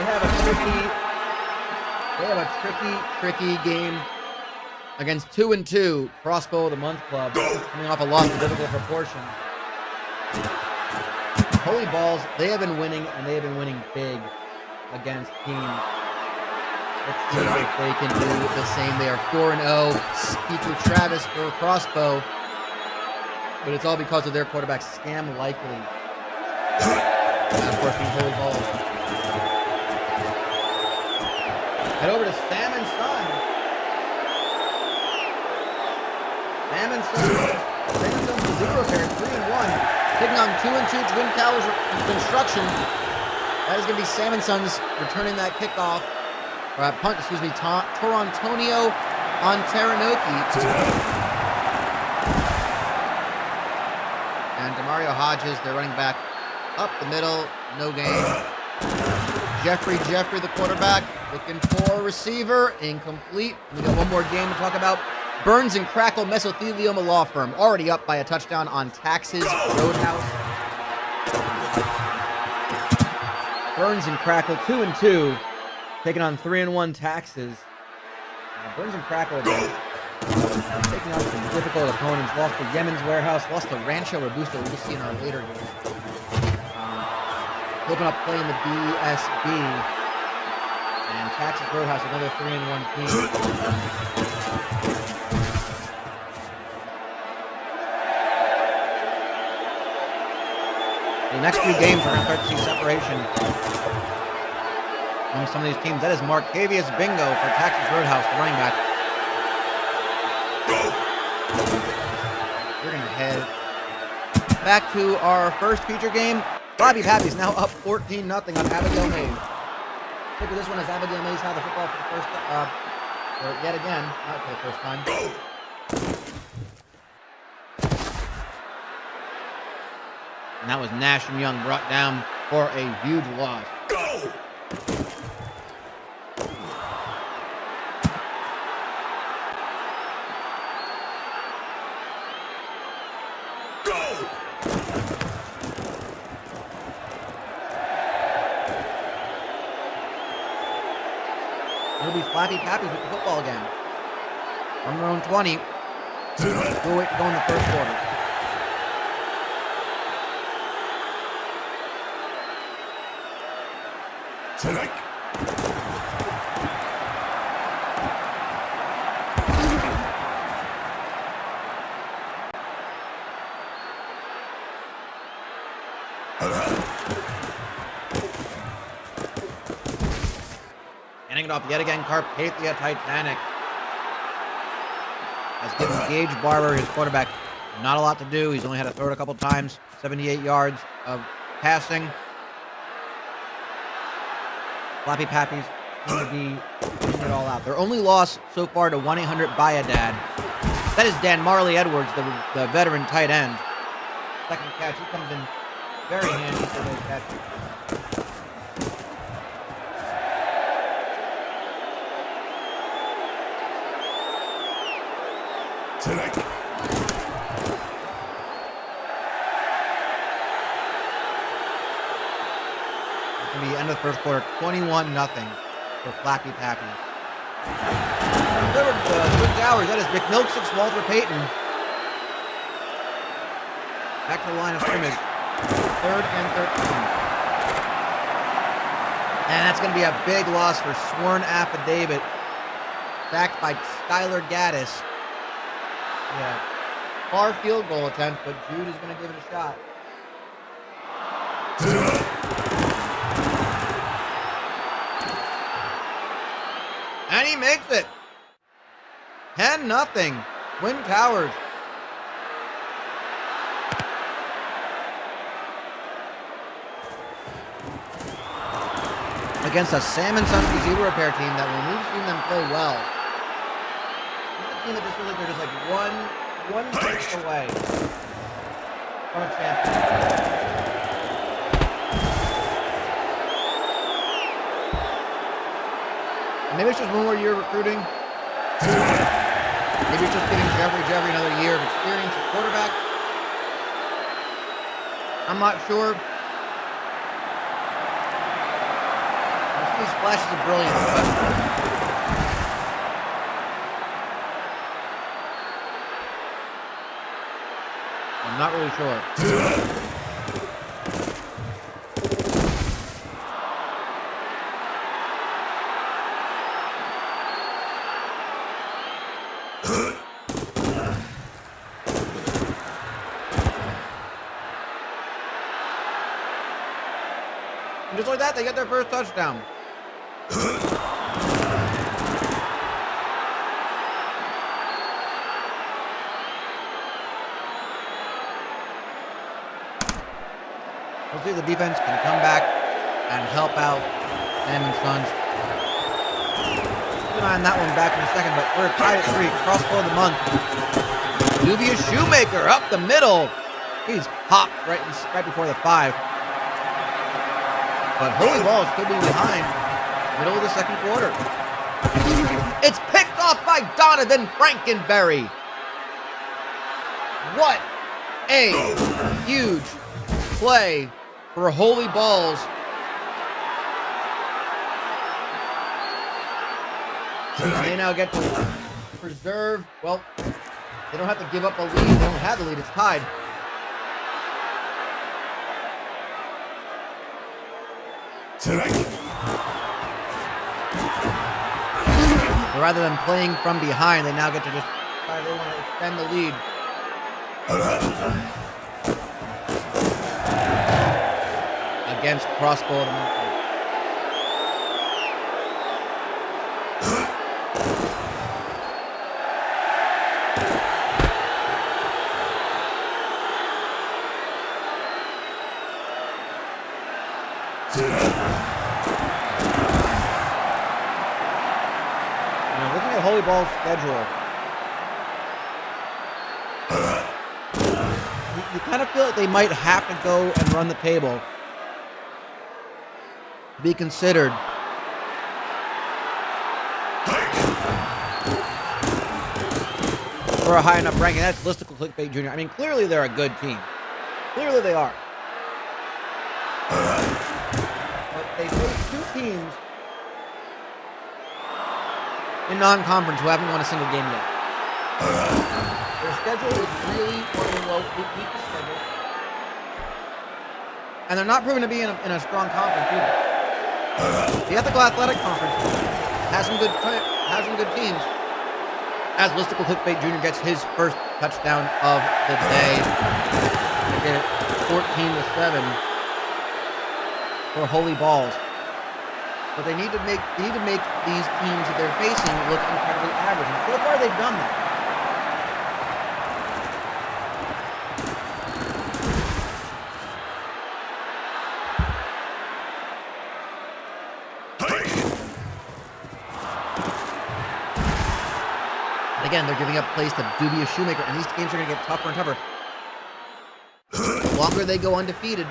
have a tricky game against 2-2 Crossbow of the Month Club, coming off a loss of biblical proportion. Holy Balls, they have been winning, and they have been winning big against teams. Let's see if they can do the same. They are 4-0. Speaker Travis for Crossbow, but it's all because of their quarterback, Scam Likely. And of course, being Holy Balls. Head over to Sam and Son. Sam and Son's zero pair, 3-1. Taking on 2-2 Twin Towers Construction. That is going to be Sam and Sons returning that kickoff. Punt, Torontonio on Taranaki. And Demario Hodges, their running back, up the middle, no gain. Jeffrey, the quarterback, looking for a receiver, incomplete. We got one more game to talk about. Burns and Crackle Mesothelioma Law Firm, already up by a touchdown on Taxes Roadhouse. Burns and Crackle, 2-2. Taking on 3-1 Taxes. Burns and Crackle again. Taking on some difficult opponents. Lost to Yemen's Warehouse. Lost to Rancho Robusto. We'll see in our later game. Open up playing the BSB. And Taxes Roadhouse, another 3-1 team. The next few games, we're going to start to see separation among some of these teams. That is Marcavius Bingo for Taxes Roadhouse, the running back. We're going to head back to our first feature game. Flappy Pappy's now up 14-0 on Abigail Mays. Look at this one as Abigail Mays had the football for the first or yet again, not for the first time. And that was Nashon Young brought down for a huge loss. It'll be Flappy Pappy's with the football again. From their own 20. We'll wait to go in the first quarter. Tonight. Handing it off yet again, Carpathia Titanic has given Gage Barber, his quarterback, not a lot to do. He's only had to throw it a couple times. 78 yards of passing. Flappy Pappy's going to be putting it all out. Their only loss so far to 1-800-Buy-A-Dad. That is Dan Marley Edwards, the veteran tight end. Second catch, he comes in very handy for those catches. Tonight. going to be end of the first quarter, 21-0 for Flappy Pappy. Twin Towers, that is McMilksix, Walter Payton. Back to the line of scrimmage. 3rd and 13. And that's going to be a big loss for Sworn Affidavit. Backed by Skylar Gaddis. Yeah. Far field goal attempt, but Jude is going to give it a shot. And he makes it. 10-0. Twin Towers. Against a Sam and Sons receiver repair team that when we've seen them play well, it's a team that just feels like they're just like one pick away from a championship. Maybe it's just one more year of recruiting. Maybe it's just giving Jeffrey another year of experience at quarterback. I'm not sure. These flashes of brilliance, but I'm not really sure. And just like that, they get their first touchdown. We'll see if the defense can come back and help out Sam and Sons. Keep an eye on that one back in a second, but we're tied at 3. Crossbow of the month. Dubious Shoemaker up the middle. He's popped right before the 5. But Holy Balls could be behind. Middle of the second quarter. It's picked off by Donovan Frankenberry. What a huge play for Holy Balls. They now get to preserve. Well, they don't have to give up a lead. They don't have the lead. It's tied. So rather than playing from behind, they now get to just try. They want to extend the lead. Against Crossbow of the month. Now, looking at Holy Ball's schedule, you kind of feel like they might have to go and run the table to be considered. For a high enough ranking. That's Listicle Clickbait Jr. I mean, clearly they're a good team. Clearly they are. But they face 2 teams in non-conference who haven't won a single game yet. Their schedule is really one of the weakest schedules. And they're not proven to be in a strong conference either. The Ethical Athletic Conference has some good teams. As Listicle Clickbait Jr. gets his first touchdown of the day. They get it 14-7 for Holy Balls. But they need to make these teams that they're facing look incredibly average. And so far they've done that. Again, they're giving up plays to Dubious Shoemaker, and these games are going to get tougher and tougher. The longer they go undefeated,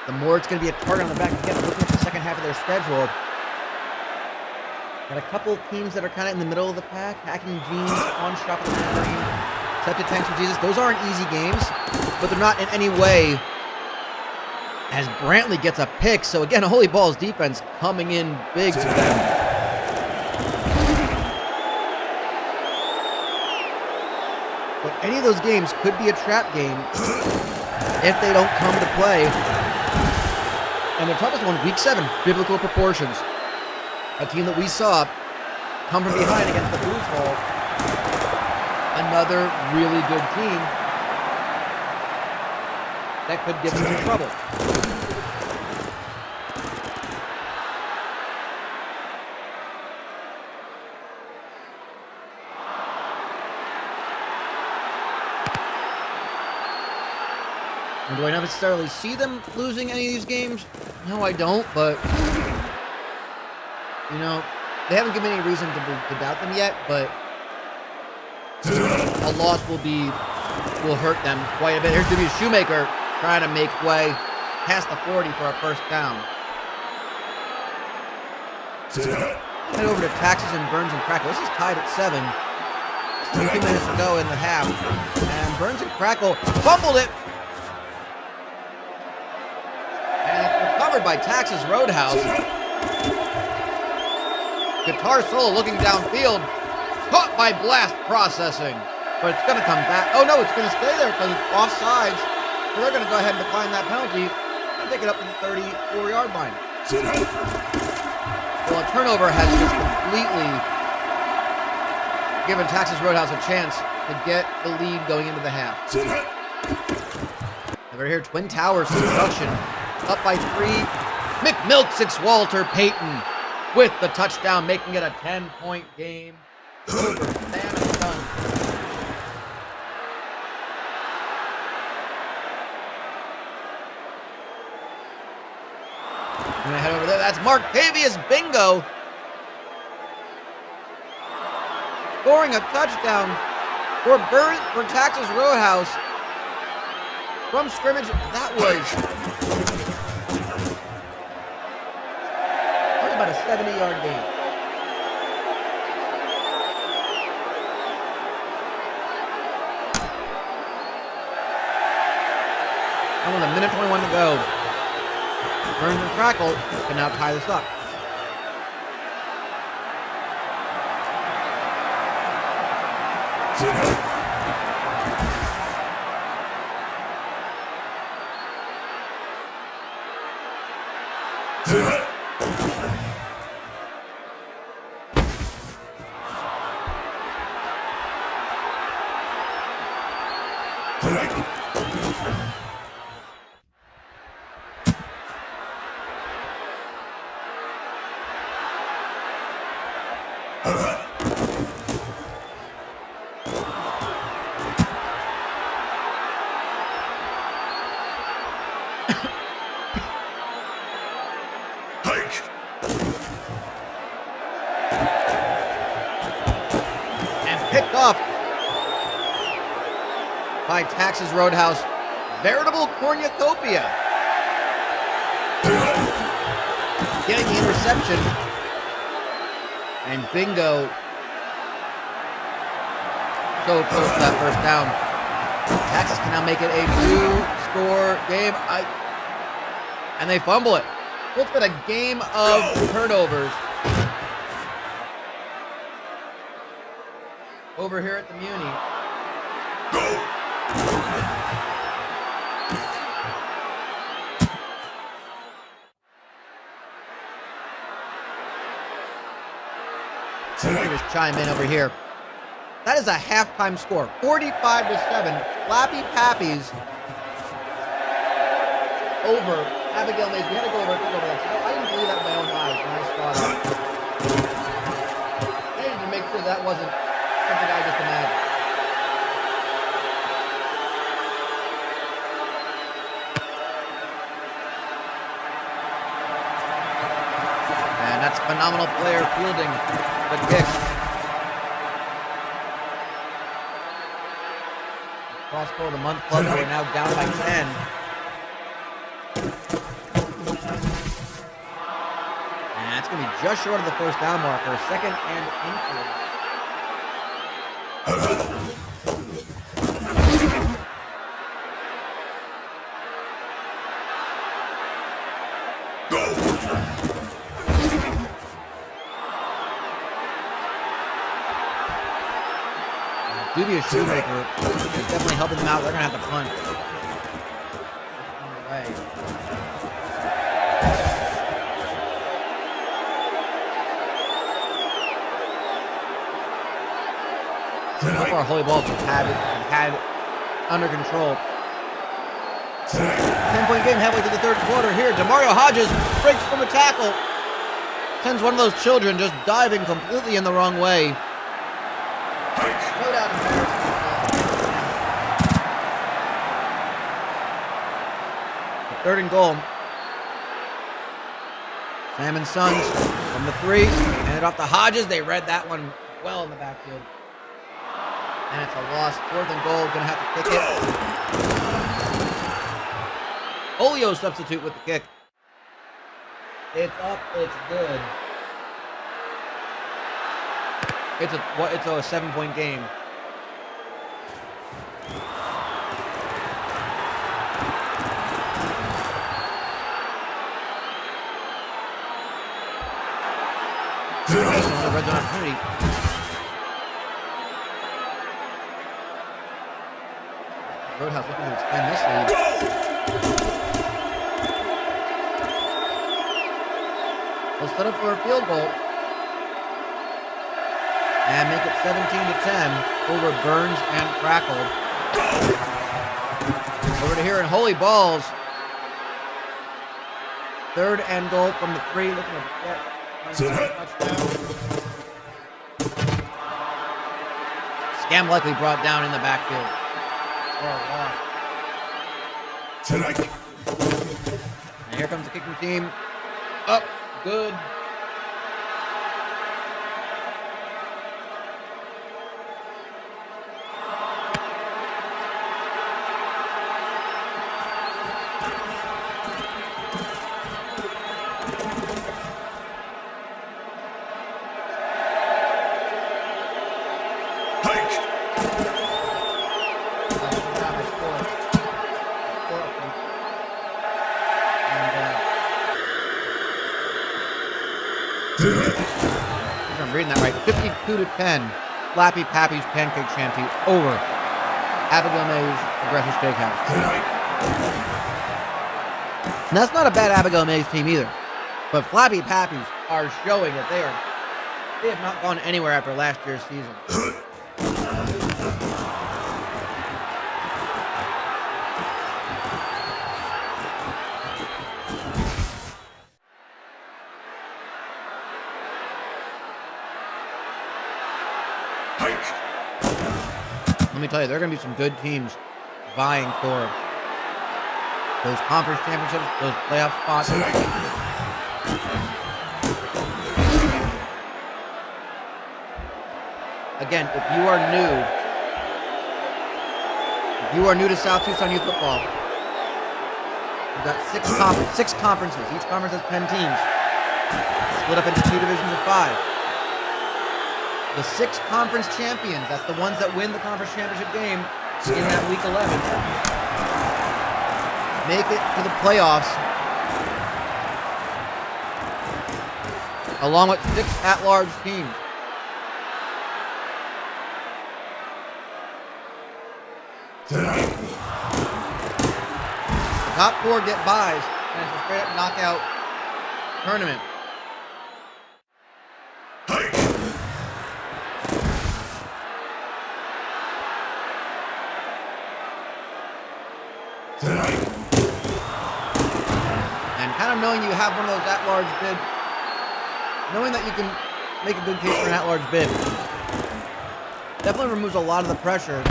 the more it's going to be a target on the back. Again, looking at the second half of their schedule, got a couple teams that are kind of in the middle of the pack. Hacking Jeans, On Shop at the Green, Septic Tanks for Jesus. Those aren't easy games, but they're not in any way as Brantley gets a pick. So again, Holy Ball's defense coming in big to them. But any of those games could be a trap game if they don't come to play. And the toughest one, week 7, Biblical Proportions. A team that we saw come from behind against the Blues Hall. Another really good team that could give them some trouble. And do I necessarily see them losing any of these games? No, I don't, but, you know, they haven't given any reason to doubt them yet, but a loss will hurt them quite a bit. Here's Jimmy Shoemaker trying to make way past the 40 for a first down. Head over to Taxes and Burns and Crackle. This is tied at 7. 2 minutes to go in the half. And Burns and Crackle fumbled it. And it's recovered by Taxes Roadhouse. Guitar solo looking downfield. Caught by Blast Processing. But it's going to come back. Oh, no, it's going to stay there because it's offsides. So they're going to go ahead and decline that penalty and take it up to the 34-yard line. Well, a turnover has just completely given Taxes Roadhouse a chance to get the lead going into the half. Over here, Twin Towers construction. Up by 3. McMilksix Walter Payton with the touchdown, making it a 10-point game. Over Sam and Son. I'm going to head over there. That's Martavius Bingo scoring a touchdown for Taxes Roadhouse from scrimmage. That was about a 70-yard gain. And with a minute 21 to go, Burns and Crackle can now tie this up. Picked off by Taxes Roadhouse. Veritable cornucopia. Getting the interception. And Bingo so close to that first down. Taxes can now make it a 2-score game. And they fumble it. Well, it's been a game of turnovers. Over here at the Muni. Let me just chime in over here. That is a halftime score. 45-7. Flappy Pappies over Abigail Mays. We had to go over that. So I didn't believe that with my own eyes when I saw that. I needed to make sure that wasn't something I just imagined. And that's phenomenal player fielding the kick. Crossbow of the month club, we're now down by 10. And that's going to be just short of the first down marker. Second and inches. Dubious Shoemaker is definitely helping them out. They're going to have to punt. So far, Holy Balls have had under control. 10-point game halfway through the third quarter here. Demario Hodges breaks from a tackle. Sends one of those children just diving completely in the wrong way. Third and goal. Sam and Sons from the 3. Handed off to Hodges. They read that one well in the backfield. And it's a loss. 4th and goal. Gonna have to kick it. Olio substitute with the kick. It's up. It's good. It's a 7-point game. Red zone opportunity. Roadhouse looking to extend this lead. They'll set up for a field goal. And make it 17-10 over Burns and Crackle. Over to here in Holy Balls. 3rd and goal from the 3. Looking to get touchdown. Scam likely brought down in the backfield. And here comes the kicking team. Up. Good. I'm reading that right. 52-10. Flappy Pappy's Pancake Shanty over Abigail May's Progressive Steakhouse. And that's not a bad Abigail May's team either. But Flappy Pappy's are showing that they have not gone anywhere after last year's season. Let me tell you, there are going to be some good teams vying for those conference championships, those playoff spots. Again, if you are new to South Tucson Youth Football, we've got six conferences. Each conference has 10 teams, split up into 2 divisions of 5. The 6 conference champions, that's the ones that win the conference championship game in that week 11, make it to the playoffs along with 6 at-large teams. The top 4 get buys, and it's a straight-up knockout tournament. And kind of knowing you have one of those at-large bid, knowing that you can make a good case for an at-large bid, definitely removes a lot of the pressure.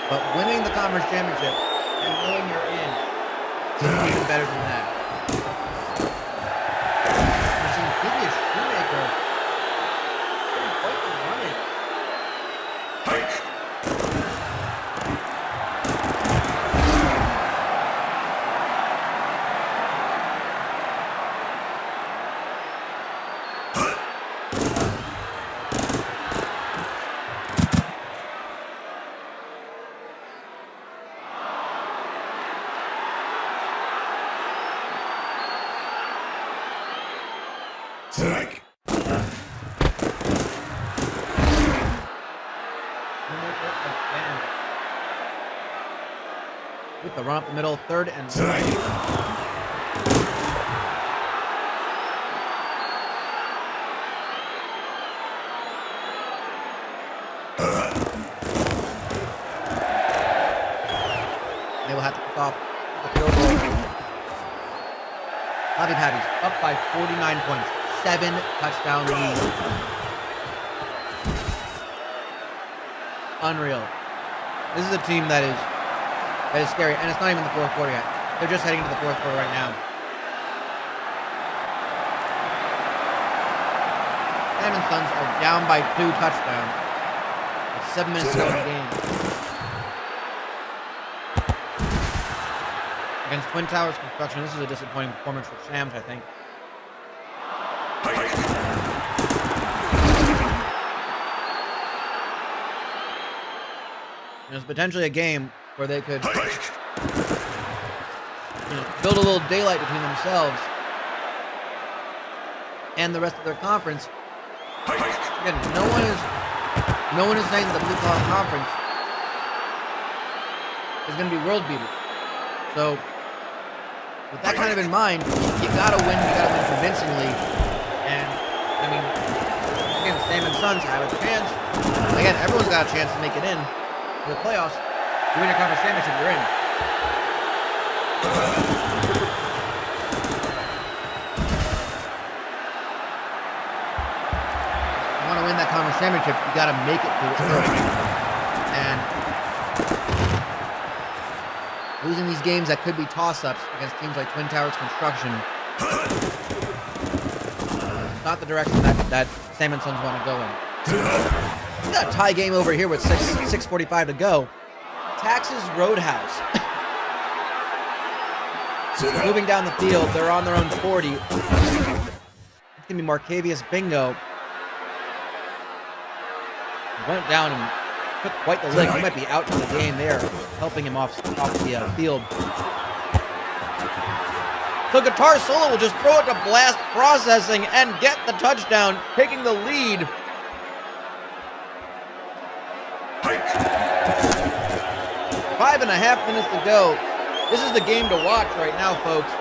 But winning the conference championship and knowing you're in is even better than that. We've seen Dubious Shoemaker doing quite the running. again. With the run up the middle, 3rd and 3. They will have to pick off the field goal. Happy Patties up by 49 points. 7 touchdown lead. Unreal. This is a team that is scary, and it's not even the 4th quarter yet. They're just heading into the 4th quarter right now. Sam and Sons are down by 2 touchdowns. With 7 minutes to go in the game. Against Twin Towers Construction, this is a disappointing performance for Shams, I think. There's potentially a game where they could, build a little daylight between themselves and the rest of their conference. Again, no one is saying the Blue Collar Conference is going to be world beater. So, with that kind of in mind, you gotta win convincingly. And I mean, again, Sam and Sons have a chance. Again, everyone's got a chance to make it in to the playoffs. You win your conference championship, you're in. You want to win that conference championship, you gotta make it to it early. And losing these games that could be toss-ups against teams like Twin Towers Construction, not the direction that Sam and Sons want to go in. We got a tie game over here with 6:45 to go. Texas Roadhouse. Moving down the field, they're on their own 40. It's going to be Marcavius Bingo. He went down and took quite the lick. He might be out for the game there, helping him off the field. The guitar solo will just throw it to blast processing and get the touchdown, taking the lead. Five and a half minutes to go. This is the game to watch right now, folks.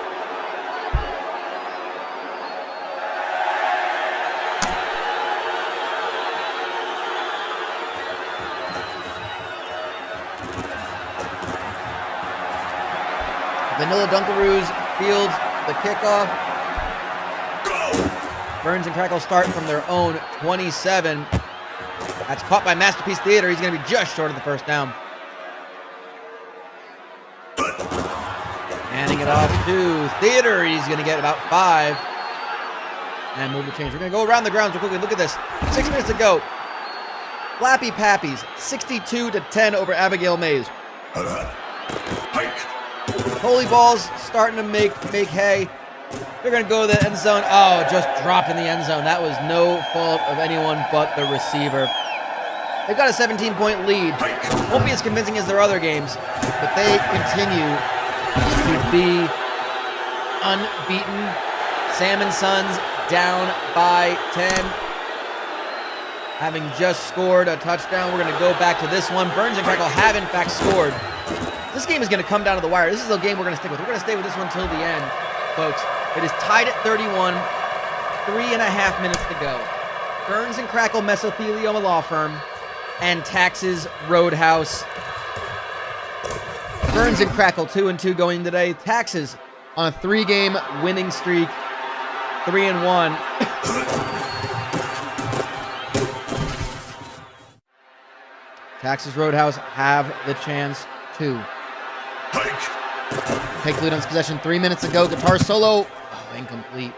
Vanilla Dunkaroos fields the kickoff. Burns and Crackle start from their own 27. That's caught by Masterpiece Theater. He's going to be just short of the first down. Handing it off to Theater. He's going to get about 5. And move the change. We're going to go around the grounds real quickly. Look at this. 6 minutes to go. Flappy Pappies, 62-10 over Abigail Mays. Holy Balls starting to make hay. They're going to go to the end zone. Oh, just dropped in the end zone. That was no fault of anyone but the receiver. They've got a 17-point lead. Won't be as convincing as their other games, but they continue to be unbeaten. Sam and Sons down by 10. Having just scored a touchdown, we're going to go back to this one. Burns and Crackle have, in fact, scored. This game is going to come down to the wire. This is the game we're going to stick with. We're going to stay with this one till the end, folks. It is tied at 31, 3.5 minutes to go. Burns and Crackle Mesothelioma Law Firm and Taxes Roadhouse. Burns and Crackle 2-2 going today. Taxes on a 3-game winning streak, 3-1. Taxes Roadhouse have the chance to take the lead on this possession. 3 minutes ago. Guitar solo. Oh, incomplete.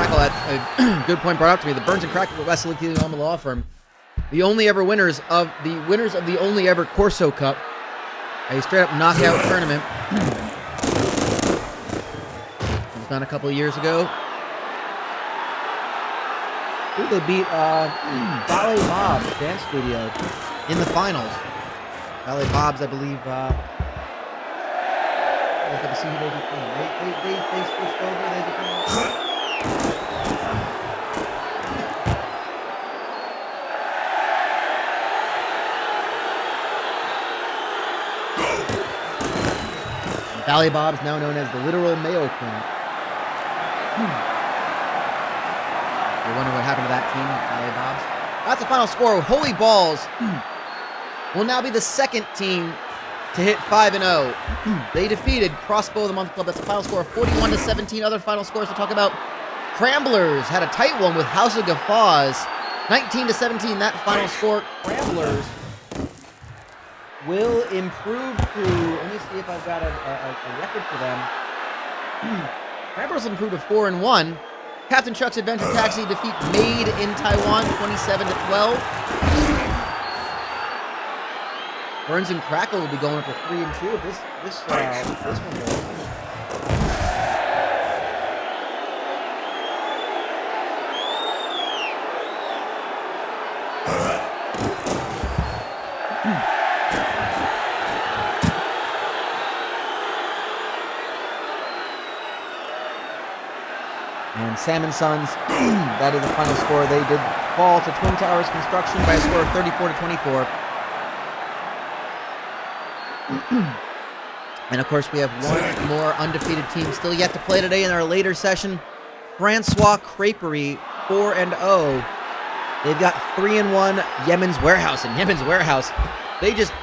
Crackle, that's a good point brought up to me. The Burns and Crackle West Legal Law Firm, the only ever winners of the only ever Corso Cup, a straight up knockout tournament. It was done a couple of years ago. I think they beat Ballet Bob's Dance Studio in the finals. Ballet Bob's, I believe. They switched over. They became. Ballet Bob's, now known as the literal Mayo Clinic. You wonder what happened to that team, Ballet Bob's. That's the final score. Holy Balls will now be the second team to hit 5-0. They defeated Crossbow of the Month Club. That's a final score of 41-17. Other final scores to talk about. Cramblers had a tight one with House of Guffaws. 19-17, that final score. Cramblers will improve to, let me see if I've got a record for them. Cramblers will improve to 4-1. Captain Chuck's Adventure Taxi defeat Made in Taiwan, 27-12. Burns and Crackle will be going up to 3-2 if this one goes. And Salmon Sons, that is the final score. They did fall to Twin Towers Construction by a score of 34-24. And of course, we have one more undefeated team still yet to play today in our later session. Francois Creperie, 4-0. They've got 3-1 Yemen's Warehouse. And Yemen's Warehouse, they just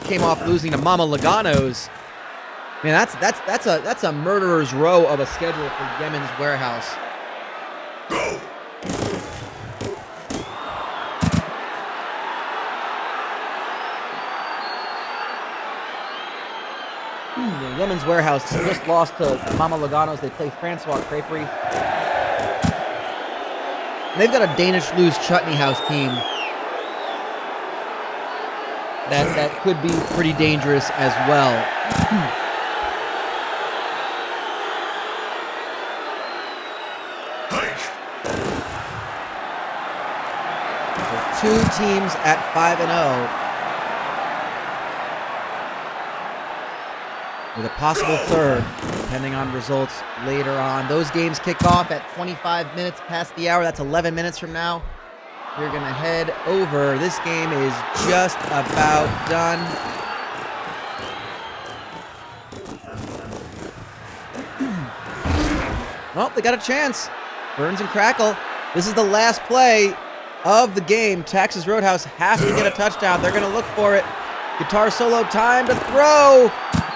came off losing to Mama Logano's. Man, that's a murderer's row of a schedule for Yemen's Warehouse. Yemen's Warehouse just lost to Mama Logano's. They play Francois Creperie. And they've got a Danish Lou's Chutney House team that could be pretty dangerous as well. So 2 teams at 5-0. With a possible third, depending on results later on. Those games kick off at 25 minutes past the hour. That's 11 minutes from now. We're going to head over. This game is just about done. Well, they got a chance. Burns and Crackle. This is the last play of the game. Texas Roadhouse has to get a touchdown. They're going to look for it. Guitar solo time to throw.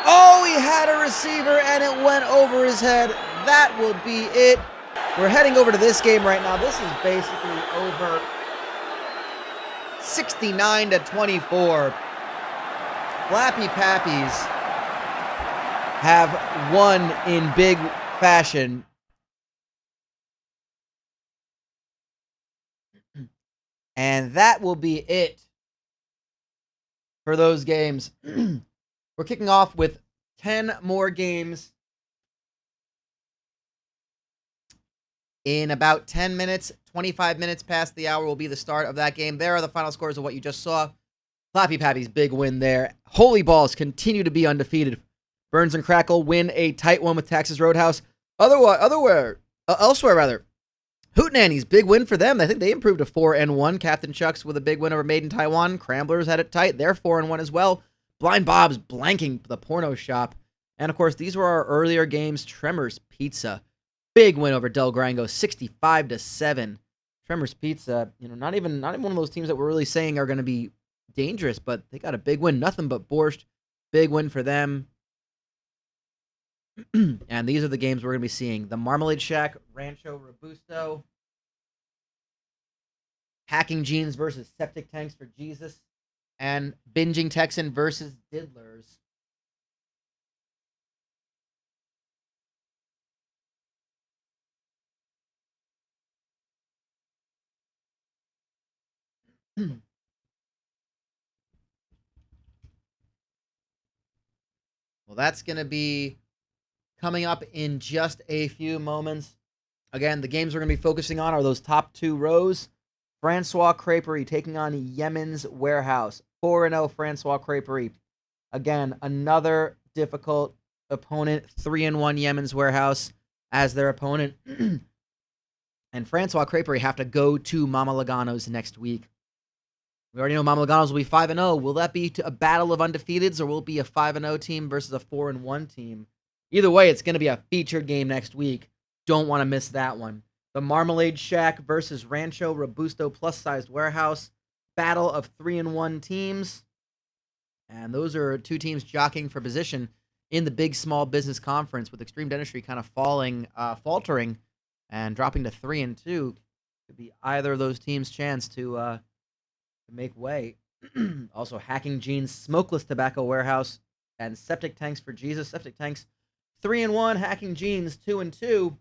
Oh, he had a receiver and it went over his head. That will be it. We're heading over to this game right now. This is basically over. 69-24. Flappy Pappies have won in big fashion. And that will be it for those games. We're kicking off with 10 more games in about 10 minutes. 25 minutes past the hour will be the start of that game. There are the final scores of what you just saw. Flappy Pappy's big win there. Holy Balls continue to be undefeated. Burns and Crackle win a tight one with Texas Roadhouse. Elsewhere, Hootenanny's big win for them. I think they improved to 4-1. Captain Chuck's with a big win over Made in Taiwan. Cramblers had it tight. They're 4-1 as well. Blind Bob's blanking the porno shop. And of course, these were our earlier games. Tremors Pizza. Big win over Del Grango, 65-7. Tremors Pizza, not even one of those teams that we're really saying are going to be dangerous, but they got a big win. Nothing but borscht. Big win for them. And these are the games we're going to be seeing. The Marmalade Shack, Rancho Robusto. Hacking Jeans versus Septic Tanks for Jesus. And Binging Texan versus Diddlers. Well, that's going to be coming up in just a few moments. Again, the games we're going to be focusing on are those top two rows. Francois Creperie taking on Yemen's Warehouse. 4-0 Francois Creperie. Again, another difficult opponent. 3-1 Yemen's Warehouse as their opponent. And Francois Creperie have to go to Mama Logano's next week. We already know Mama Logano's will be 5-0. Will that be a battle of undefeateds, or will it be a 5-0 team versus a 4-1 team? Either way, it's going to be a featured game next week. Don't want to miss that one. The Marmalade Shack versus Rancho Robusto plus-sized warehouse. Battle of 3-1 teams. And those are two teams jockeying for position in the big small business conference, with Extreme Dentistry kind of faltering and dropping to 3-2. Could be either of those teams' chance to make way. Also, Hacking Gene's Smokeless Tobacco Warehouse and Septic Tanks for Jesus. Septic Tanks 3-1, Hacking Gene's 2-2.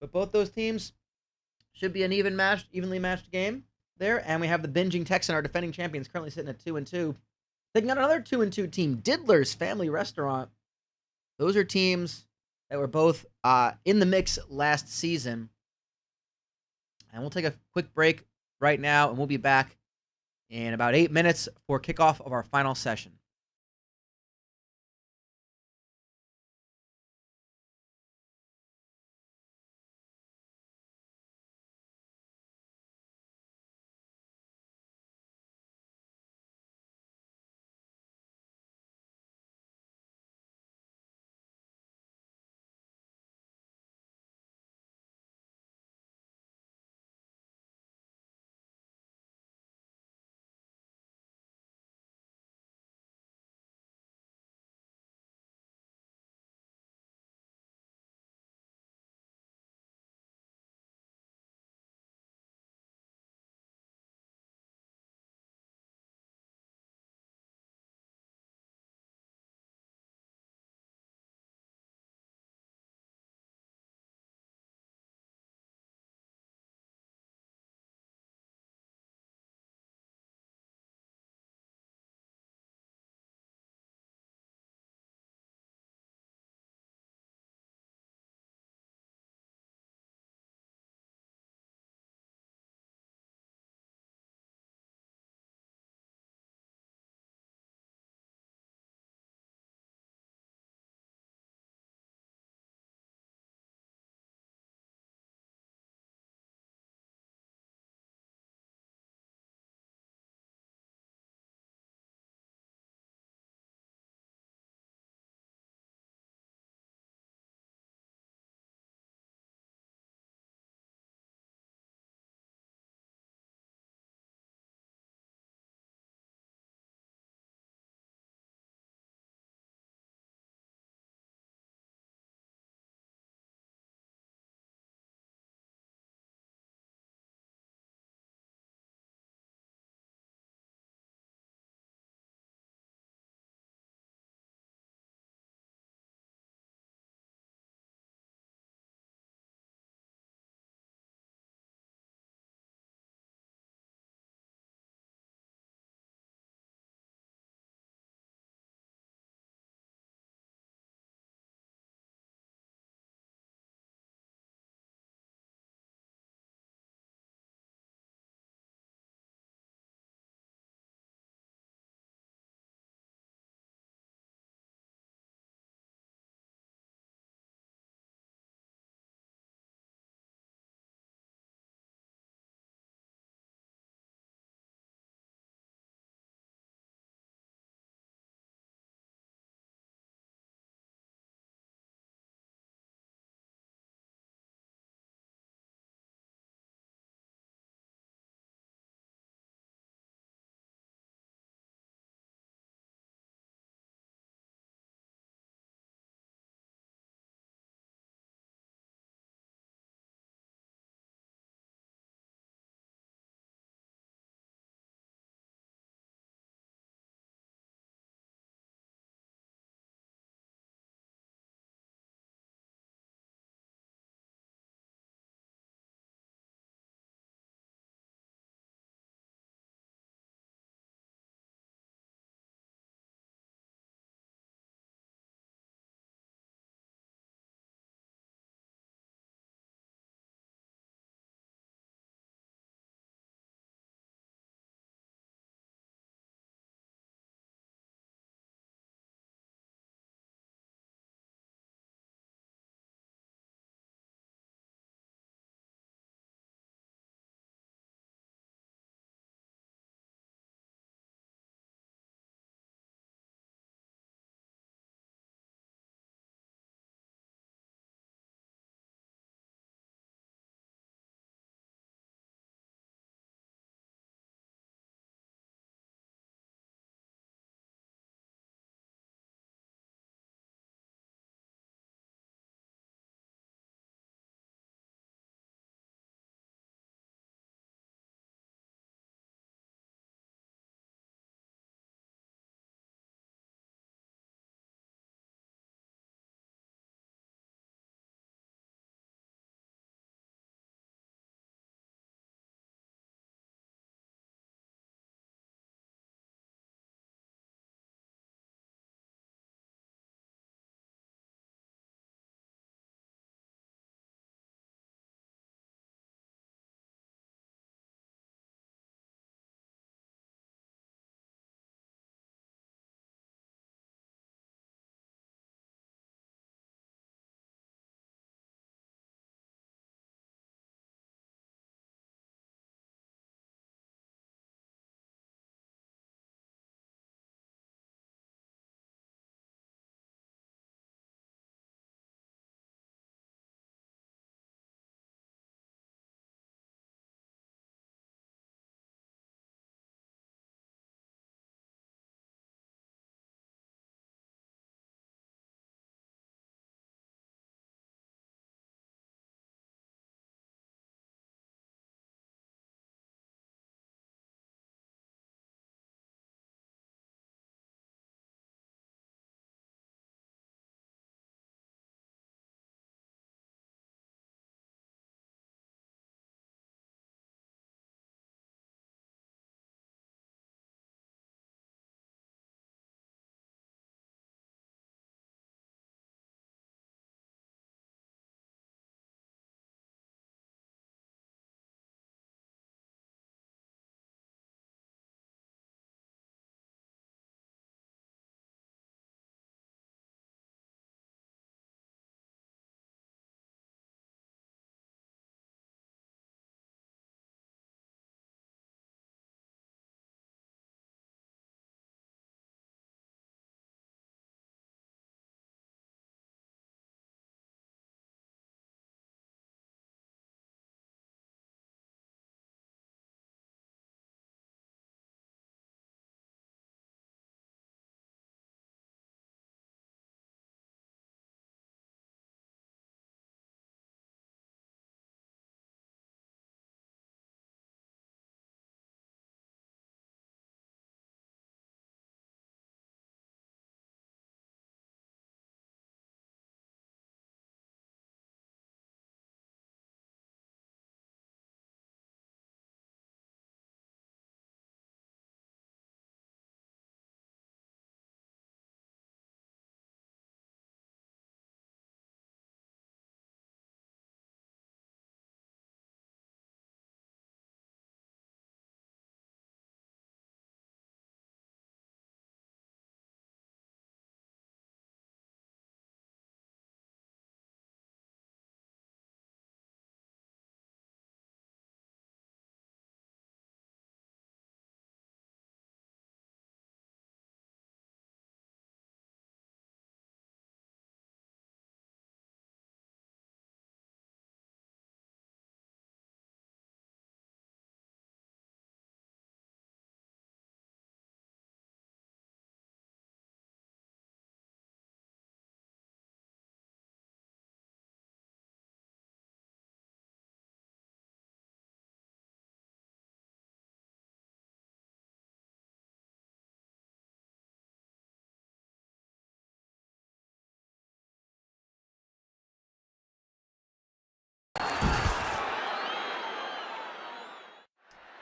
But both those teams should be an evenly matched game there. And we have the Binging Texan, our defending champions, currently sitting at 2-2. Taking out another 2-2 team, Diddler's Family Restaurant. Those are teams that were both in the mix last season. And we'll take a quick break right now, and we'll be back in about 8 minutes for kickoff of our final session.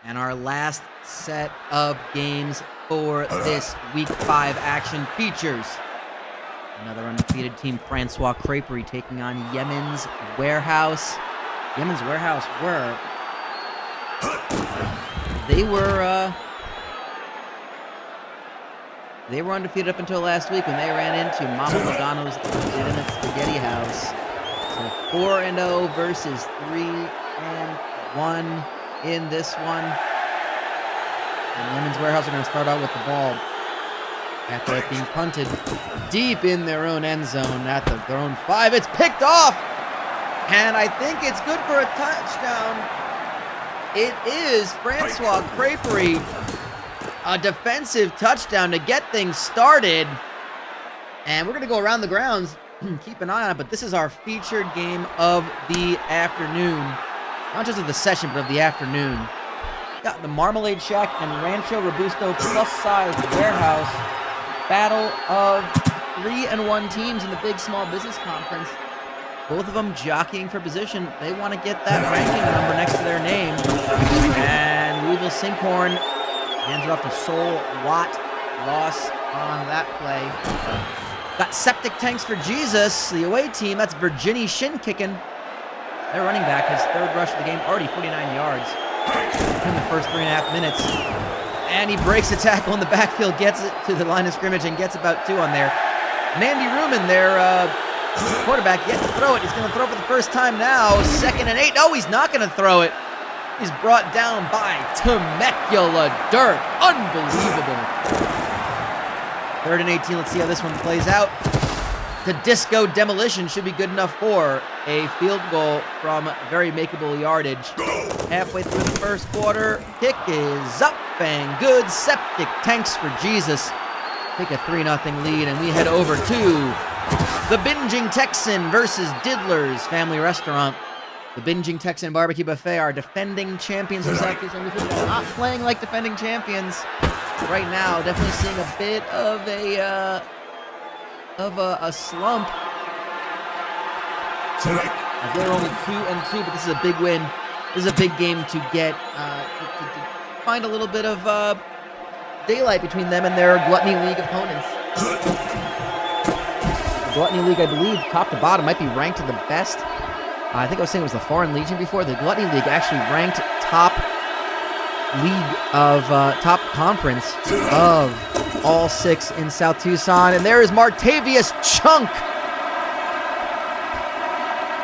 And our last set of games for this Week 5 action features another undefeated team, Francois Creperie, taking on Yemen's Warehouse. Yemen's Warehouse they were undefeated up until last week when they ran into Mama Logano's legitimate spaghetti house. So 4-0 versus 3-1 in this one. And Yemen's Warehouse are going to start out with the ball after it being punted deep in their own end zone at their own 5. It's picked off, and I think it's good for a touchdown. It is Francois Creperie, a defensive touchdown to get things started. And we're going to go around the grounds, keep an eye on it, but this is our featured game of the afternoon. Not just of the session, but of the afternoon. Got the Marmalade Shack and Rancho Robusto plus-size warehouse. Battle of 3-1 teams in the Big Small Business Conference. Both of them jockeying for position. They want to get that ranking number next to their name. And Louisville Sinkhorn hands it off to Sol Watt. Loss on that play. Got Septic Tanks for Jesus, the away team. That's Virginie Shin-Kickin. Their running back, his third rush of the game, already 49 yards in the first 3.5 minutes. And he breaks the tackle in the backfield, gets it to the line of scrimmage, and gets about 2 on there. Mandy Ruman, their quarterback, yet to throw it. He's going to throw it for the first time now. 2nd and 8. No, he's not going to throw it. He's brought down by Temecula Dirt. Unbelievable. 3rd and 18. Let's see how this one plays out. The Disco Demolition should be good enough for a field goal from very makeable yardage. Halfway through the first quarter, kick is up and good. Septic Tanks for Jesus take a 3-0 lead, and we head over to the Binging Texan versus Diddler's Family Restaurant. The Binging Texan Barbecue Buffet are defending champions of South Tucson. They're not playing like defending champions right now. Definitely seeing a bit of a slump. As they're only 2-2, but this is a big win. This is a big game to get to find a little bit of daylight between them and their Gluttony League opponents. The Gluttony League, I believe, top to bottom, might be ranked the best. I think I was saying it was the Foreign Legion before. The Gluttony League actually ranked top league of top conference of all 6 in South Tucson. And there is Martavius Chunk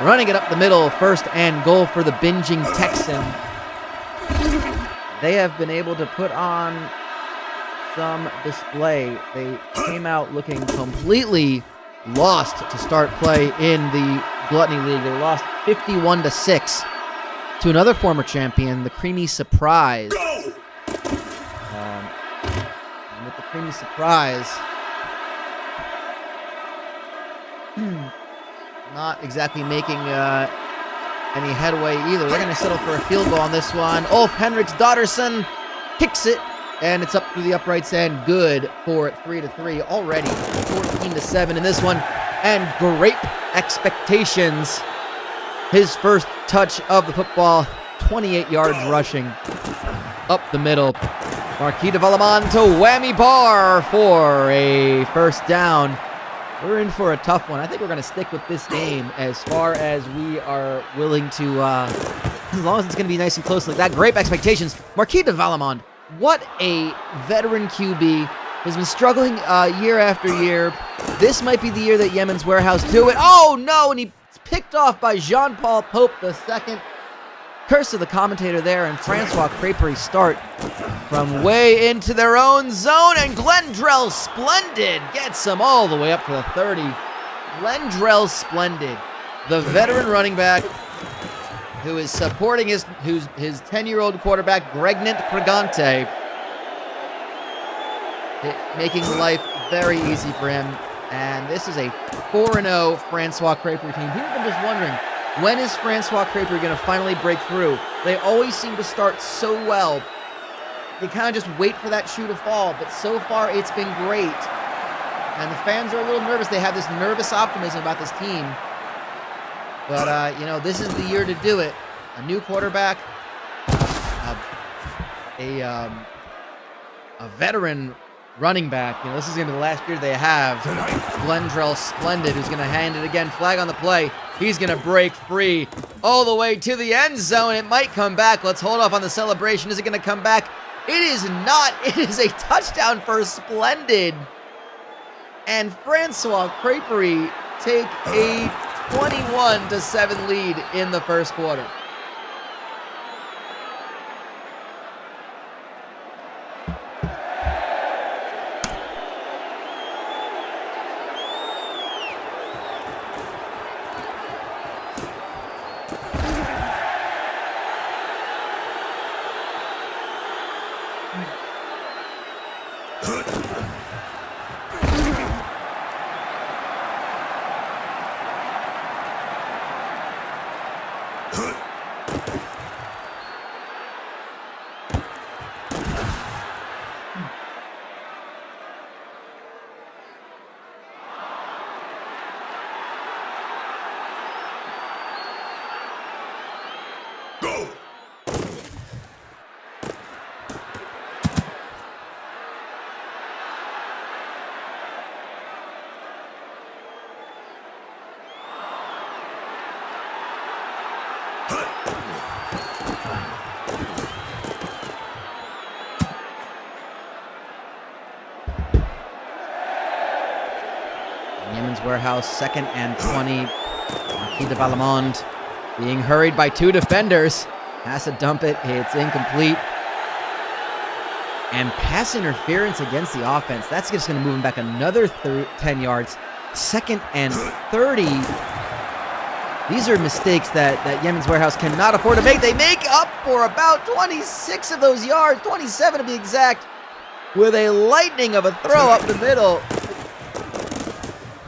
running it up the middle. 1st and goal for the Binging Texan. They have been able to put on some display. They came out looking completely lost to start play in the Gluttony League. They lost 51-6 to another former champion, the Creamy Surprise. And with the Creamy Surprise, not exactly making any headway either. They're going to settle for a field goal on this one. Ulf Henriks Dotterson kicks it, and it's up through the uprights and good for 3-3. Already 14-7 in this one, and great expectations. His first touch of the football, 28 yards rushing up the middle. Marquis de Valaman to whammy bar for a first down. We're in for a tough one. I think we're going to stick with this game as far as we are willing to, as long as it's going to be nice and close like that. Great expectations. Marquis de Valaman, what a veteran QB. Has been struggling year after year. This might be the year that Yemen's Warehouse do it. Oh, no, and he's picked off by Jean-Paul Pope II. Curse of the commentator there, and Francois Creperie start from way into their own zone, and Glendrell Splendid gets them all the way up to the 30. Glendrell Splendid, the veteran running back who is supporting his 10-year-old quarterback, Gregnant Pregante, making life very easy for him. And this is a 4-0 Francois Creperie team. People have been just wondering, when is Francois Creperie going to finally break through? They always seem to start so well. They kind of just wait for that shoe to fall, but so far it's been great. And the fans are a little nervous. They have this nervous optimism about this team. But, this is the year to do it. A new quarterback, a veteran running back. You know, this is going to be the last year they have. Glendrell Splendid, who's going to hand it again. Flag on the play. He's going to break free all the way to the end zone. It might come back. Let's hold off on the celebration. Is it going to come back? It is not. It is a touchdown for Splendid. And Francois Creperie take a 21-7 lead in the first quarter. Yemen's Warehouse, 2nd and 20. Marquis de Valemond being hurried by 2 defenders. Has to dump it. It's incomplete. And pass interference against the offense. That's just going to move him back another 10 yards. 2nd and 30. These are mistakes that Yemen's Warehouse cannot afford to make. They make up for about 26 of those yards, 27 to be exact, with a lightning of a throw up the middle.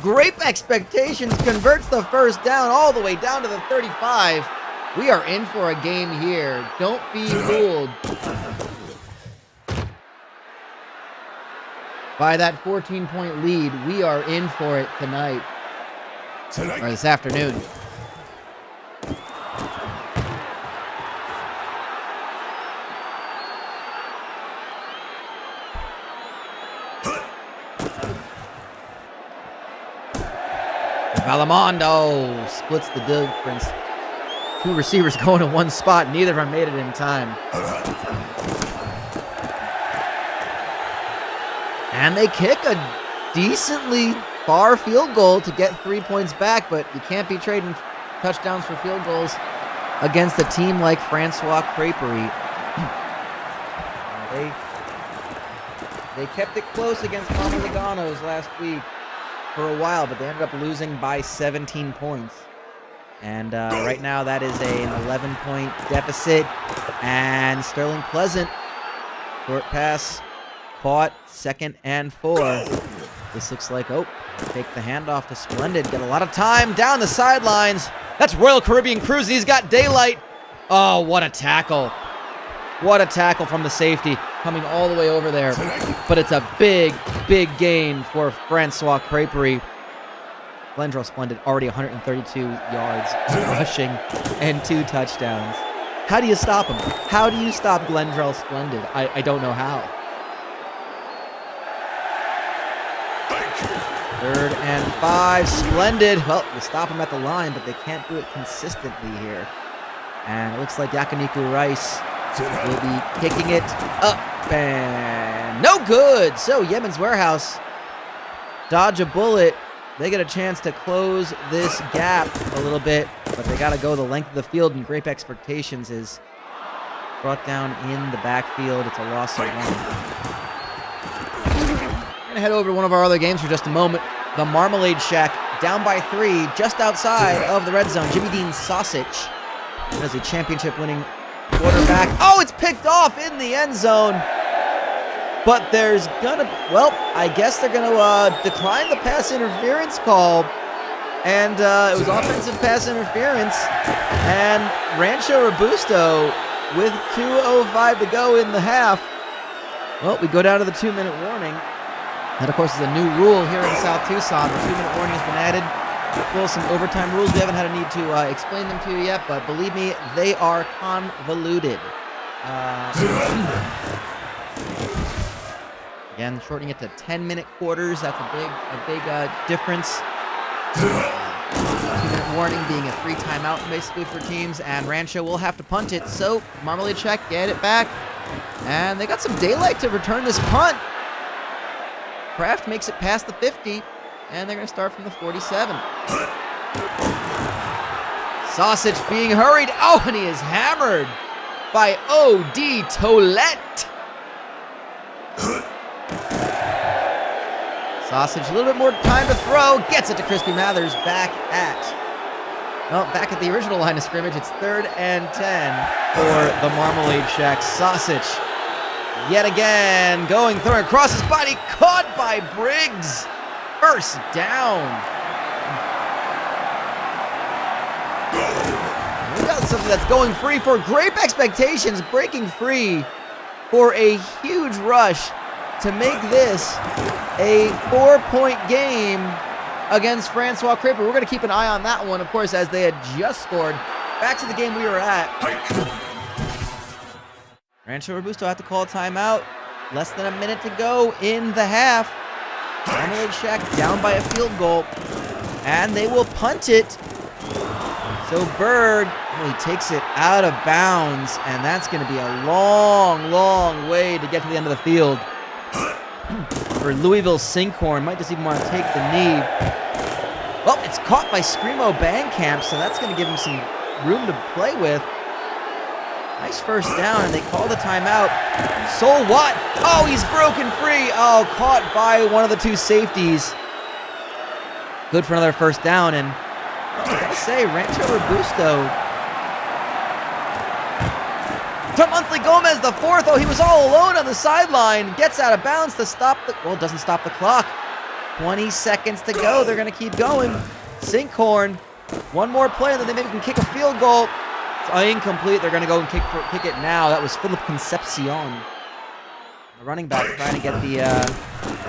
Grape Expectations converts the first down all the way down to the 35. We are in for a game here. Don't be fooled by that 14-point lead. We are in for it tonight. Or this afternoon. Valamondo splits the difference. 2 receivers going to one spot. Neither of them made it in time. And they kick a decently far field goal to get 3 points back, but you can't be trading touchdowns for field goals against a team like Francois Creperie. They kept it close against Pomeliganos last week for a while, but they ended up losing by 17 points. And right now that is an 11-point deficit. And Sterling Pleasant, short pass, caught, 2nd and 4. This looks like, take the handoff to Splendid. Get a lot of time down the sidelines. That's Royal Caribbean Cruise. He's got daylight. Oh, what a tackle. What a tackle from the safety, coming all the way over there. But it's a big, big gain for Francois Creperie. Glendrell Splendid already 132 yards rushing and 2 touchdowns. How do you stop him? How do you stop Glendrell Splendid? I don't know how. 3rd and 5, Splendid. Well, you stop him at the line, but they can't do it consistently here. And it looks like Yakiniku Rice will be kicking it up, and no good. So Yemen's Warehouse dodge a bullet. They get a chance to close this gap a little bit, but they got to go the length of the field, and Grape Expectations is brought down in the backfield. It's a loss of 1. We're going to head over to one of our other games for just a moment. The Marmalade Shack down by 3 just outside of the red zone. Jimmy Dean's Sausage as a championship-winning quarterback. Oh, it's picked off in the end zone. But there's gonna, I guess they're gonna decline the pass interference call. And it was offensive pass interference. And Rancho Robusto with 2:05 to go in the half. Well, we go down to the 2-minute warning. That, of course, is a new rule here in South Tucson. The 2-minute warning has been added. Well, some overtime rules. We haven't had a need to explain them to you yet, but believe me, they are convoluted. Again, shortening it to 10-minute quarters. That's a big difference. 2-minute warning being a 3 timeout basically for teams, and Rancho will have to punt it. So Marmalade Shack get it back, and they got some daylight to return this punt. Kraft makes it past the 50, and they're going to start from the 47. Sausage being hurried. Oh, and he is hammered by O.D. Tollett. Sausage, a little bit more time to throw. Gets it to Crispy Mathers back at the original line of scrimmage. It's 3rd and 10 for the Marmalade Shack. Sausage, yet again, throwing across his body. Caught by Briggs. First down. We got something that's going free for Grape Expectations, breaking free for a huge rush to make this a 4-point game against Francois Craper. We're going to keep an eye on that one, of course, as they had just scored. Back to the game we were at. Rancho Robusto had to call a timeout. Less than a minute to go in the half. Marmalade Shack down by a field goal, and they will punt it. So Berg, he takes it out of bounds, and that's going to be a long, long way to get to the end of the field. For Louisville Sinkhorn, might just even want to take the knee. Well, it's caught by Screamo Bandcamp, so that's going to give him some room to play with. Nice first down, and they call the timeout. So what? Oh, he's broken free. Oh, caught by one of the 2 safeties. Good for another first down, and I gotta say, Rancho Robusto. To Monthly Gomez, the 4th. Oh, he was all alone on the sideline. Gets out of bounds to stop the... Well, it doesn't stop the clock. 20 seconds to go. They're going to keep going. Sinkhorn. One more play, and then they maybe can kick a field goal. It's incomplete. They're going to go and kick it now. That was Philip Concepcion. The running back trying to get the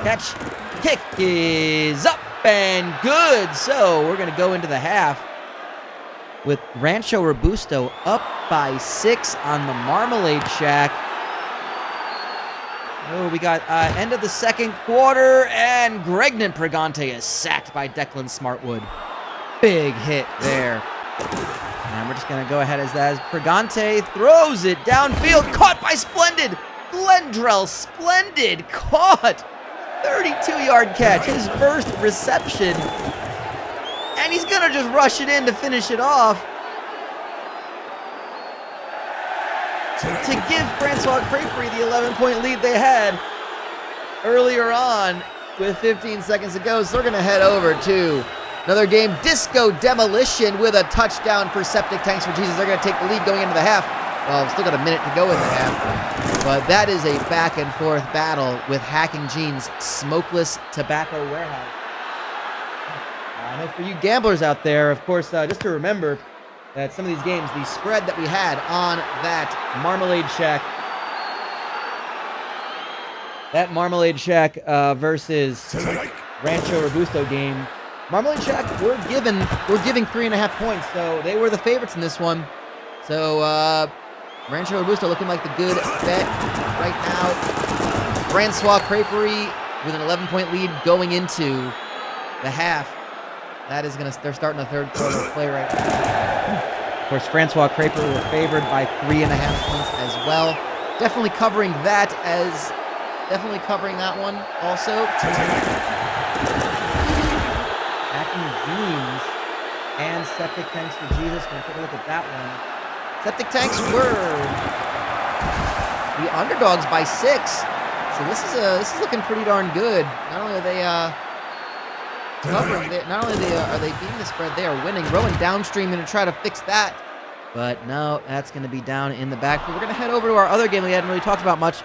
catch. Kick is up and good. So we're going to go into the half with Rancho Robusto up by 6 on the Marmalade Shack. Oh, we got end of the second quarter, and Gregnan Pregante is sacked by Declan Smartwood. Big hit there. And we're just going to go ahead as Pregante throws it downfield. Caught by Splendid. Glendrell Splendid caught. 32-yard catch. His first reception. And he's going to just rush it in to finish it off. To give Francois Crapery the 11-point lead they had earlier on with 15 seconds to go. So they're going to head over to another game. Disco Demolition with a touchdown for Septic Tanks for Jesus. They're going to take the lead going into the half. Well, still got a minute to go in the half. But that is a back-and-forth battle with Hacking Gene's Smokeless Tobacco Warehouse. I know for you gamblers out there, of course, just to remember that some of these games, the spread that we had on that Marmalade Shack versus Rancho Robusto game, Marmalade Shack we're giving 3.5 points, so they were the favorites in this one. So Rancho Robusto looking like the good bet right now. Francois Crapery with an 11-point lead going into the half. That is they're starting a third quarter play right now. Of course, Francois Craper were favored by 3.5 points as well. Definitely covering that one also. Hacking Genes and Septic Tanks for Jesus. We're going to take a look at that one. Septic Tanks were the underdogs by 6. So this is looking pretty darn good. Not only are they are they beating the spread, they are winning. Rowan Downstream going to try to fix that. But no, that's going to be down in the backfield. We're going to head over to our other game we hadn't really talked about much.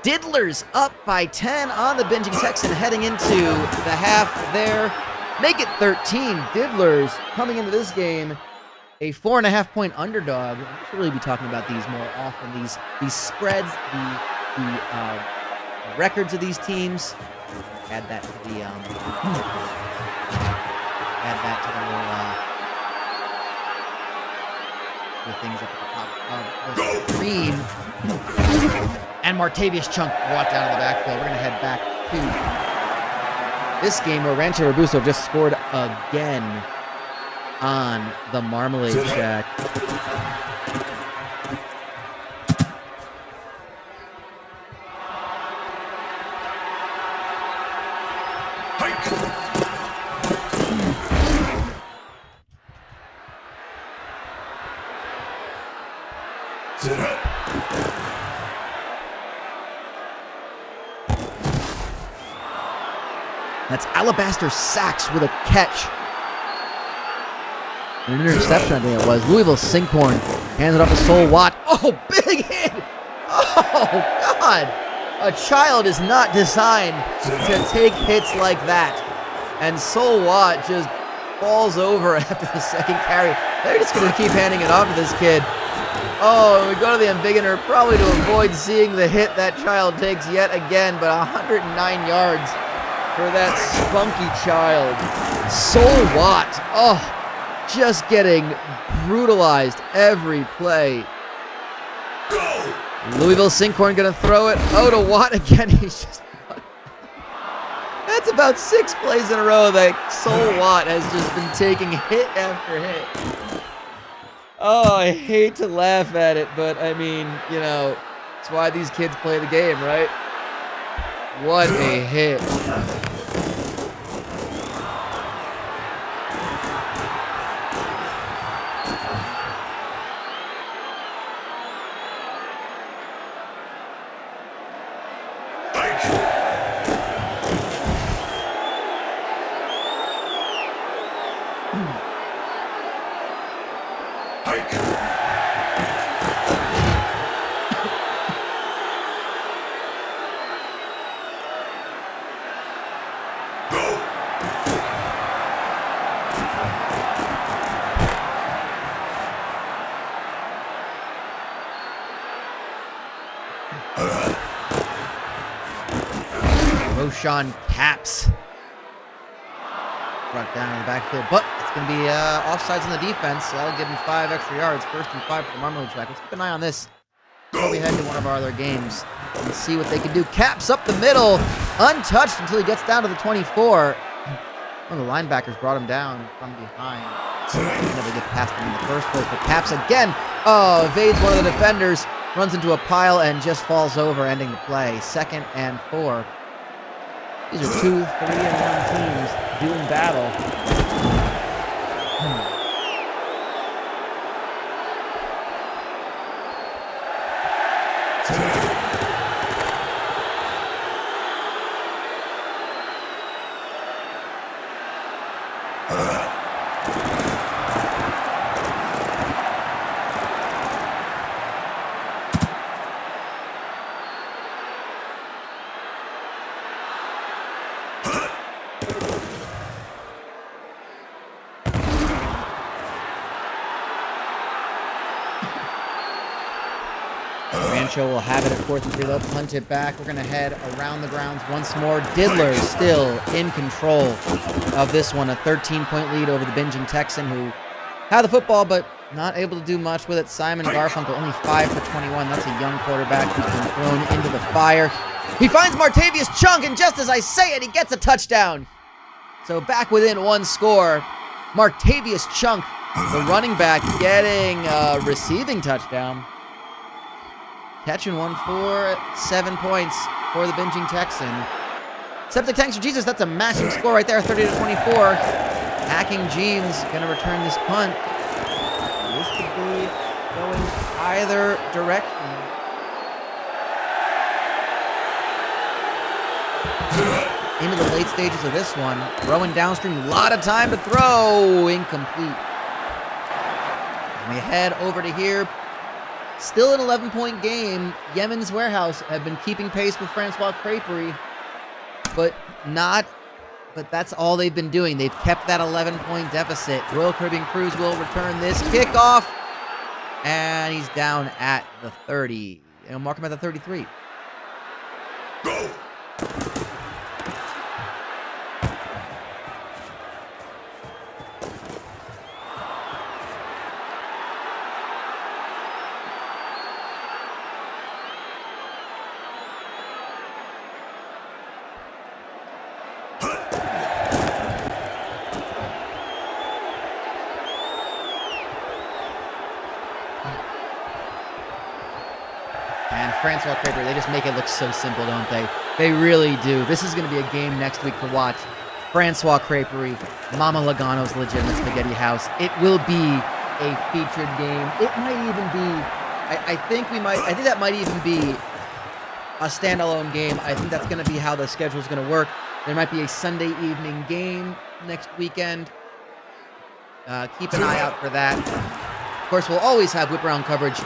Diddlers up by 10 on the Binging Texan heading into the half there. Make it 13. Diddlers coming into this game a 4.5-point underdog. We should really be talking about these more often. These spreads, the records of these teams. Add that to the with things up at the top of the screen. And Martavius Chunk brought down in the backfield. We're going to head back to this game where Rancho Robusto just scored again on the Marmalade Shack. That's Alabaster Sachs with a catch. An interception, I think it was. Louisville Sinkhorn hands it off to Sol Watt. Oh, big hit! Oh, God! A child is not designed to take hits like that. And Sol Watt just falls over after the second carry. They're just going to keep handing it off to this kid. Oh, and we go to the Ambiggener probably to avoid seeing the hit that child takes yet again, but 109 yards for that spunky child. Sol Watt, oh, just getting brutalized every play. Go! Louisville Sinkhorn gonna throw it. Oh, to Watt again. He's just... That's about 6 plays in a row that Sol Watt has just been taking hit after hit. Oh, I hate to laugh at it, but I mean, you know, it's why these kids play the game, right? What a hit. Roshan Caps brought down in the backfield, but it's going to be offsides on the defense, so that'll give him 5 extra yards. 1st and 5 for the Marmalade Shack. Let's keep an eye on this before we head to one of our other games and see what they can do. Caps up the middle, untouched until he gets down to the 24. One of the linebackers brought him down from behind. He never get past him in the first place, but Caps again, evades one of the defenders, runs into a pile and just falls over, ending the play. 2nd and 4. These are 2 3-1 teams doing battle. Rancho will have it at 4th and 3. They'll punt it back. We're going to head around the grounds once more. Diddler still in control of this one. A 13-point lead over the binging Texan, who had the football but not able to do much with it. Simon Garfunkel only 5 for 21. That's a young quarterback who's been thrown into the fire. He finds Martavius Chunk, and just as I say it, he gets a touchdown. So back within 1 score. Martavius Chunk, the running back, getting a receiving touchdown. Catching one for 7 points for the binging Texan. Septic Tanks for Jesus, that's a massive score right there, 30-24. Hacking Jeans gonna return this punt. This could be going either direction. Into the late stages of this one. Throwing downstream, a lot of time to throw. Incomplete. And we head over to here. Still an 11-point game. Yemen's Warehouse have been keeping pace with Francois Creperie, but that's all they've been doing. They've kept that 11-point deficit. Royal Caribbean Cruise will return this kickoff, and he's down at the 30. And I'll mark him at the 33. Go! And Francois Craper, they just make it look so simple, don't they? They really do. This is going to be a game next week to watch. Francois Crapery, Mama Logano's Legitimate Spaghetti House. It will be a featured game. It might even be, I think that might even be a standalone game. I think that's going to be how the schedule is going to work. There might be a Sunday evening game next weekend. Keep an eye out for that. Of course, we'll always have whip around coverage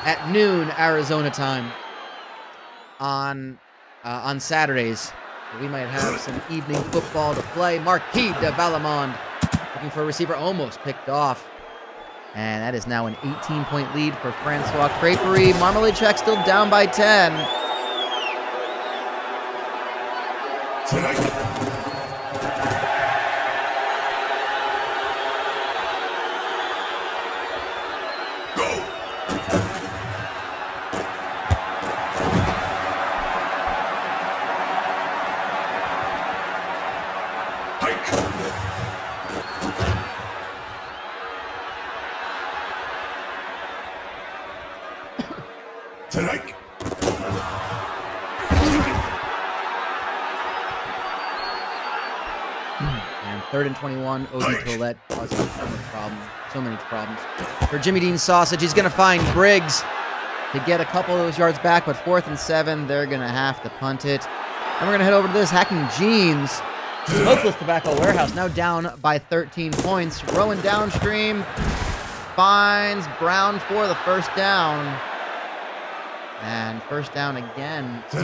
at noon Arizona time on Saturdays. So we might have some evening football to play. Marquis de Valamond looking for a receiver, almost picked off. And that is now an 18-point lead for Francois Crapery. Marmalade Shack still down by 10. And 3rd and 21, Odie Tollett causing so many problems. For Jimmy Dean Sausage, he's going to find Briggs to get a couple of those yards back, but 4th and 7, they're going to have to punt it. And we're going to head over to this Hacking Jeans Smokeless Tobacco Warehouse, now down by 13 points. Rowan downstream finds Brown for the first down. And first down again for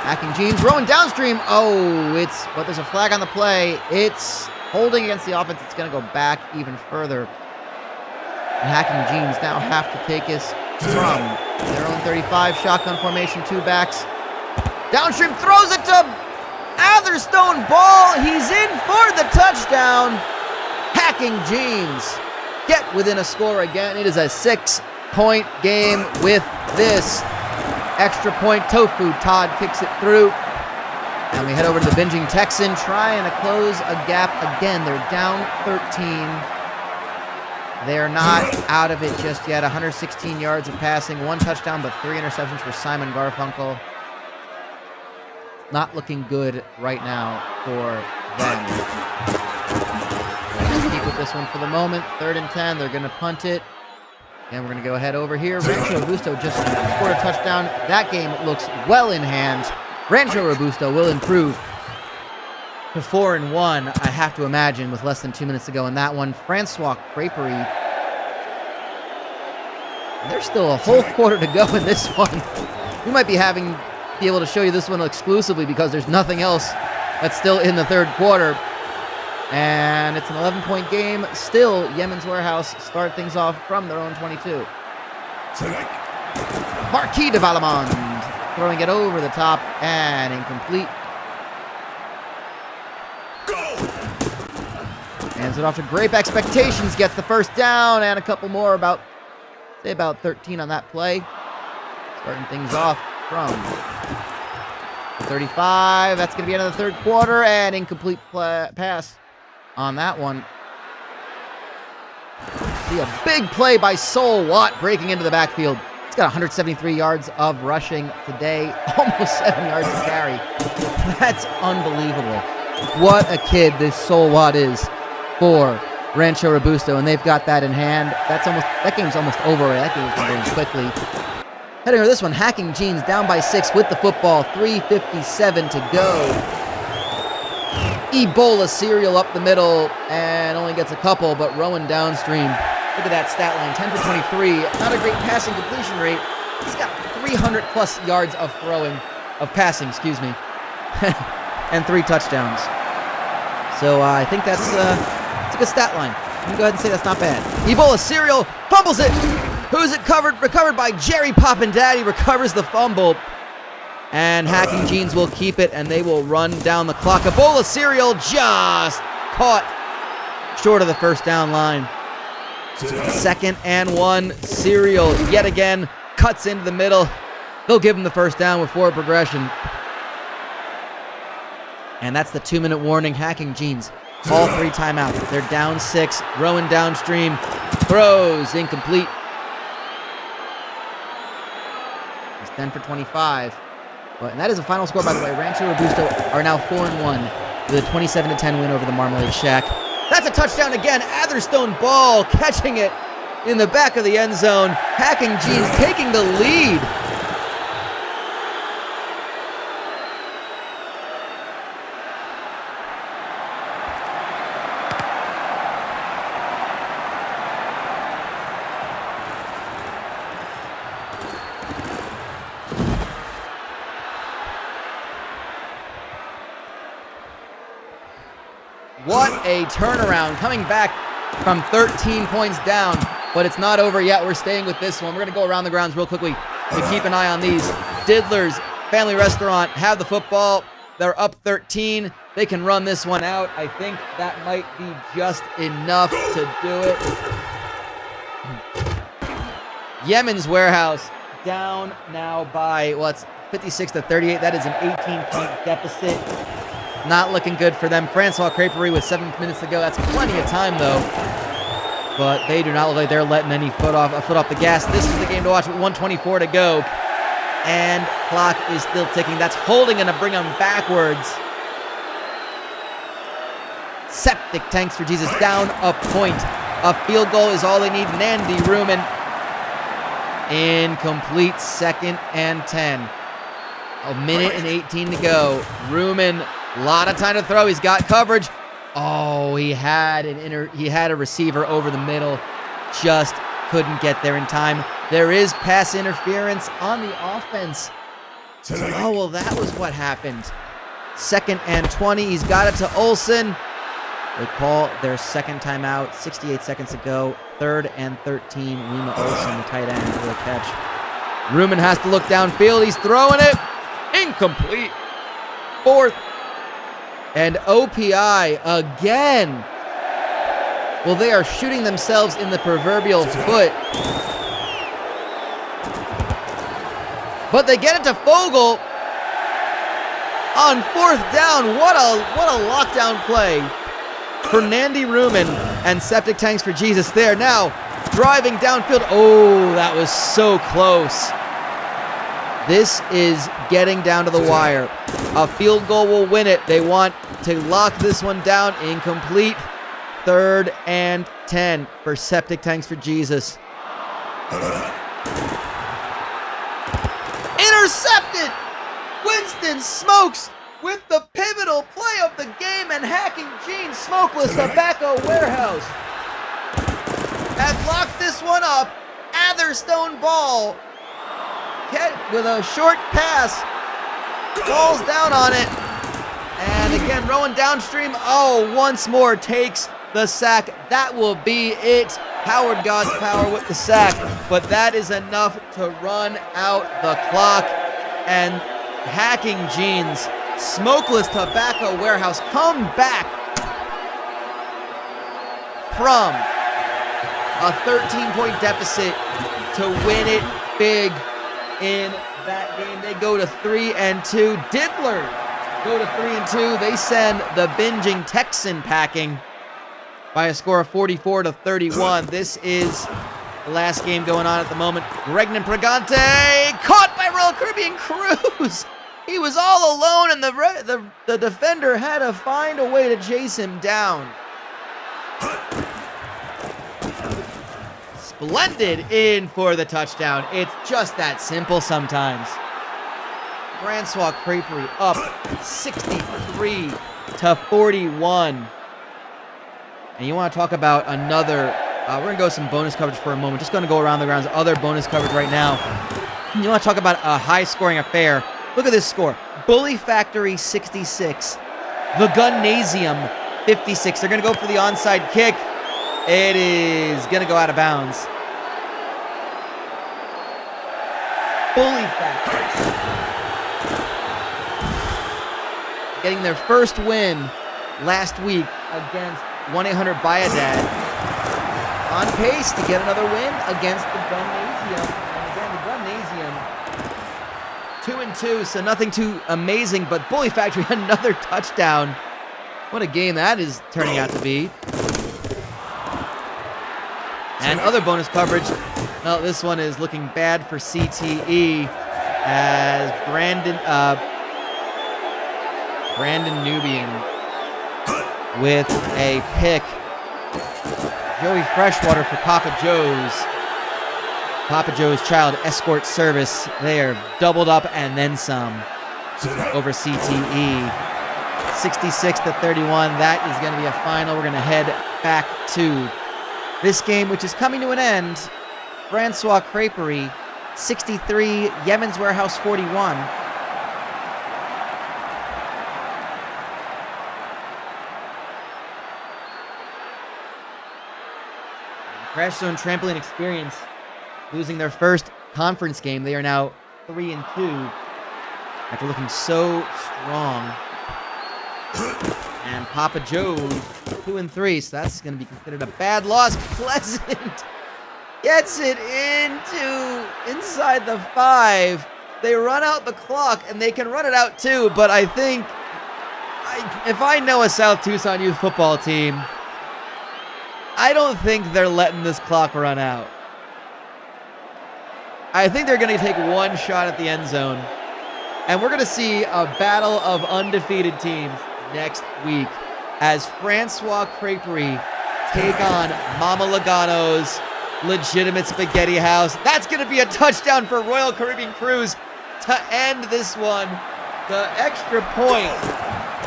Hacking Jeans. Rowan downstream. But there's a flag on the play. It's holding against the offense. It's going to go back even further. And Hacking Jeans now have to take us from their own 35. Shotgun formation, 2 backs. Downstream throws it to Atherstone. Ball. He's in for the touchdown. Hacking Jeans get within a score again. It is a 6-point game with this extra point. Tofu Todd kicks it through. And we head over to the Binging Texan, trying to close a gap again. They're down 13. They're not out of it just yet. 116 yards of passing, 1 touchdown, but 3 interceptions for Simon Garfunkel. Not looking good right now for them. Let's keep with this one for the moment. 3rd and 10. They're going to punt it. And we're going to go ahead over here. Rancho Robusto just scored a touchdown. That game looks well in hand. Rancho Robusto will improve to 4-1, I have to imagine, with less than 2 minutes to go in that one. Francois Crapery. There's still a whole quarter to go in this one. We might be able to show you this one exclusively because there's nothing else that's still in the 3rd quarter. And it's an 11-point game. Still, Yemen's Warehouse start things off from their own 22. Marquis de Valamond throwing it over the top and incomplete. Hands it off to Grape Expectations. Gets the first down and a couple more, about 13 on that play. Starting things off from 35. That's going to be end of the 3rd quarter and incomplete pass on that one. See a big play by Sol Watt breaking into the backfield. He's got 173 yards of rushing today, almost 7 yards of carry. That's unbelievable. What a kid this Sol Watt is for Rancho Robusto, and they've got that in hand. That game's almost over. That game's been going quickly. Heading over this one, Hacking Jeans down by 6 with the football. 3:57 to go. Ebola cereal up the middle and only gets a couple, but Rowan downstream. Look at that stat line, 10 for 23. Not a great passing completion rate. He's got 300 plus yards of passing, and 3 touchdowns. So I think that's a good stat line. You can go ahead and say that's not bad. Ebola cereal fumbles it. Who's it covered? Recovered by Jerry Poppin' Daddy. Recovers the fumble. And Hacking Jeans will keep it, and they will run down the clock. Ebola cereal just caught short of the first down line. 2nd and 1. Cereal yet again cuts into the middle. They'll give him the first down with forward progression. And that's the 2-minute warning. Hacking Jeans, all 3 timeouts. They're down 6. Rowan downstream throws incomplete. 10 for 25. And that is the final score, by the way. Rancho Robusto are now 4-1 with a 27-10 win over the Marmalade Shack. That's a touchdown again. Atherstone Ball catching it in the back of the end zone. Hacking Jeans taking the lead. What a turnaround, coming back from 13 points down, but it's not over yet. We're staying with this one. We're going to go around the grounds real quickly to keep an eye on these. Diddler's Family Restaurant have the football. They're up 13. They can run this one out. I think that might be just enough to do it. Yemen's Warehouse down now by, 56-38. That is an 18-point deficit. Not looking good for them. Francois Creperie with 7 minutes to go. That's plenty of time, though. But they do not look like they're letting a foot off the gas. This is the game to watch with 1:24 to go. And clock is still ticking. That's holding and to bring them backwards. Septic Tanks for Jesus down a point. A field goal is all they need. Nandy Ruman. Incomplete, 2nd and 10. A minute and 18 to go. Ruman. A lot of time to throw. He's got coverage. Oh, he had a receiver over the middle. Just couldn't get there in time. There is pass interference on the offense. Oh, well, that was what happened. 2nd and 20. He's got it to Olsen. They call their second timeout. 68 seconds to go. 3rd and 13. Rima Olsen, the tight end, for the catch. Ruman has to look downfield. He's throwing it. Incomplete. 4th. And OPI again. Well, they are shooting themselves in the proverbial foot. But they get it to Fogel on 4th down. What a lockdown play for Nandy Ruman and Septic Tanks for Jesus there. Now driving downfield. Oh, that was so close. This is getting down to the wire. A field goal will win it. They want to lock this one down. Incomplete. 3rd and 10 for Septic Tanks for Jesus. Intercepted! Winston Smokes with the pivotal play of the game, and Hacking Gene Smokeless Tobacco Warehouse has locked this one up. Atherstone Ball with a short pass falls down on it, and again Rowan downstream. Once more takes the sack. That will be it. Howard God's power with the sack, but that is enough to run out the clock. And Hacking Jeans Smokeless Tobacco Warehouse come back from a 13-point deficit to win it big in that game. They go to 3-2. Diddler go to 3-2. They send the binging Texan packing by a score of 44-31. This is the last game going on at the moment. Regnan Pregante caught by Royal Caribbean Cruise. He was all alone, and the defender had to find a way to chase him down. Splendid in for the touchdown. It's just that simple sometimes. Francois Creperie up 63-41. And you want to talk about another, we're going to go some bonus coverage for a moment. Just going to go around the grounds, other bonus coverage right now. You want to talk about a high-scoring affair. Look at this score. Bully Factory 66. The Gunnasium 56. They're going to go for the onside kick. It is going to go out of bounds. Bully Factory getting their first win last week against 1-800-BUY-A-DAD. On pace to get another win against the Gunnasium. And again, the Gunnasium 2-2, so nothing too amazing, but Bully Factory another touchdown. What a game that is turning out to be. And other bonus coverage. Well, this one is looking bad for CTE. as Brandon Nubian with a pick. Joey Freshwater for Papa Joe's. Papa Joe's Child Escort Service. They are doubled up and then some over CTE. 66-31. That is going to be a final. We're going to head back to this game, which is coming to an end. Francois Creperie, 63. Yemen's Warehouse, 41. Crash Zone Trampoline Experience losing their first conference game. They are now 3-2 after looking so strong. And Papa Joe's 2-3, so that's going to be considered a bad loss. Pleasant gets it inside the 5. They run out the clock, and they can run it out too, but I think if I know a South Tucson youth football team, I don't think they're letting this clock run out. I think they're going to take one shot at the end zone, and we're going to see a battle of undefeated teams next week as Francois Creperie take on Mama Logano's Legitimate Spaghetti House. That's going to be a touchdown for Royal Caribbean Cruise to end this one. The extra point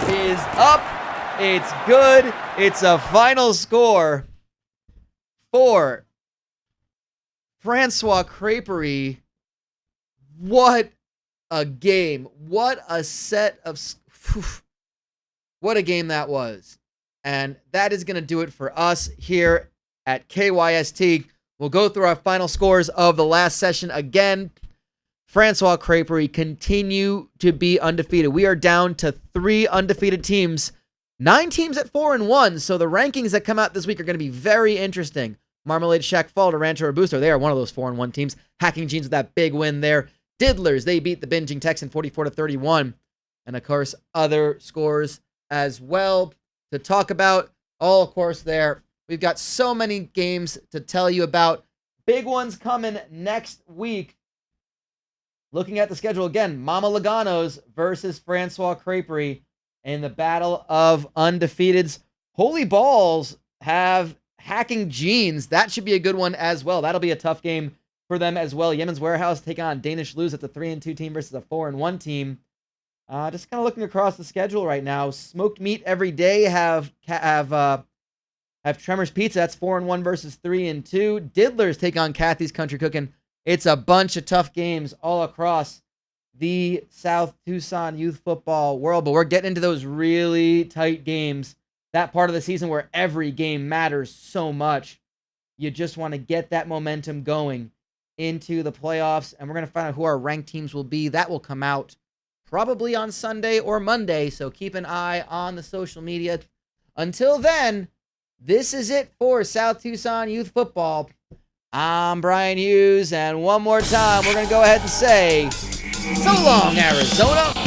is up. It's good. It's a final score for Francois Creperie. What a game. What a set of... What a game that was. And that is going to do it for us here at KYST. We'll go through our final scores of the last session again. Francois Creperie continue to be undefeated. We are down to 3 undefeated teams. 9 teams at 4-1. So the rankings that come out this week are going to be very interesting. Marmalade Shack Fall to Rancho Robusto. They are one of those 4-1 teams. Hacking Jeans with that big win there. Diddlers, they beat the Binging Texan 44-31. And of course, other scores as well to talk about. All, of course, there. We've got so many games to tell you about. Big ones coming next week. Looking at the schedule again, Mama Logano's versus Francois Creperie in the battle of undefeateds. Holy Balls have Hacking Jeans. That should be a good one as well. That'll be a tough game for them as well. Yemen's Warehouse take on Danish Lose. It's a 3-2 team versus a 4-1 team. Just kind of looking across the schedule right now. Smoked Meat Every Day have Tremors Pizza. That's 4-1 versus 3-2. Diddlers take on Kathy's Country Cooking. It's a bunch of tough games all across the South Tucson youth football world, but we're getting into those really tight games. That part of the season where every game matters so much. You just want to get that momentum going into the playoffs, and we're going to find out who our ranked teams will be. That will come out probably on Sunday or Monday, so keep an eye on the social media. Until then, this is it for South Tucson Youth Football. I'm Brian Hughes, and one more time, we're going to go ahead and say, so long, Arizona.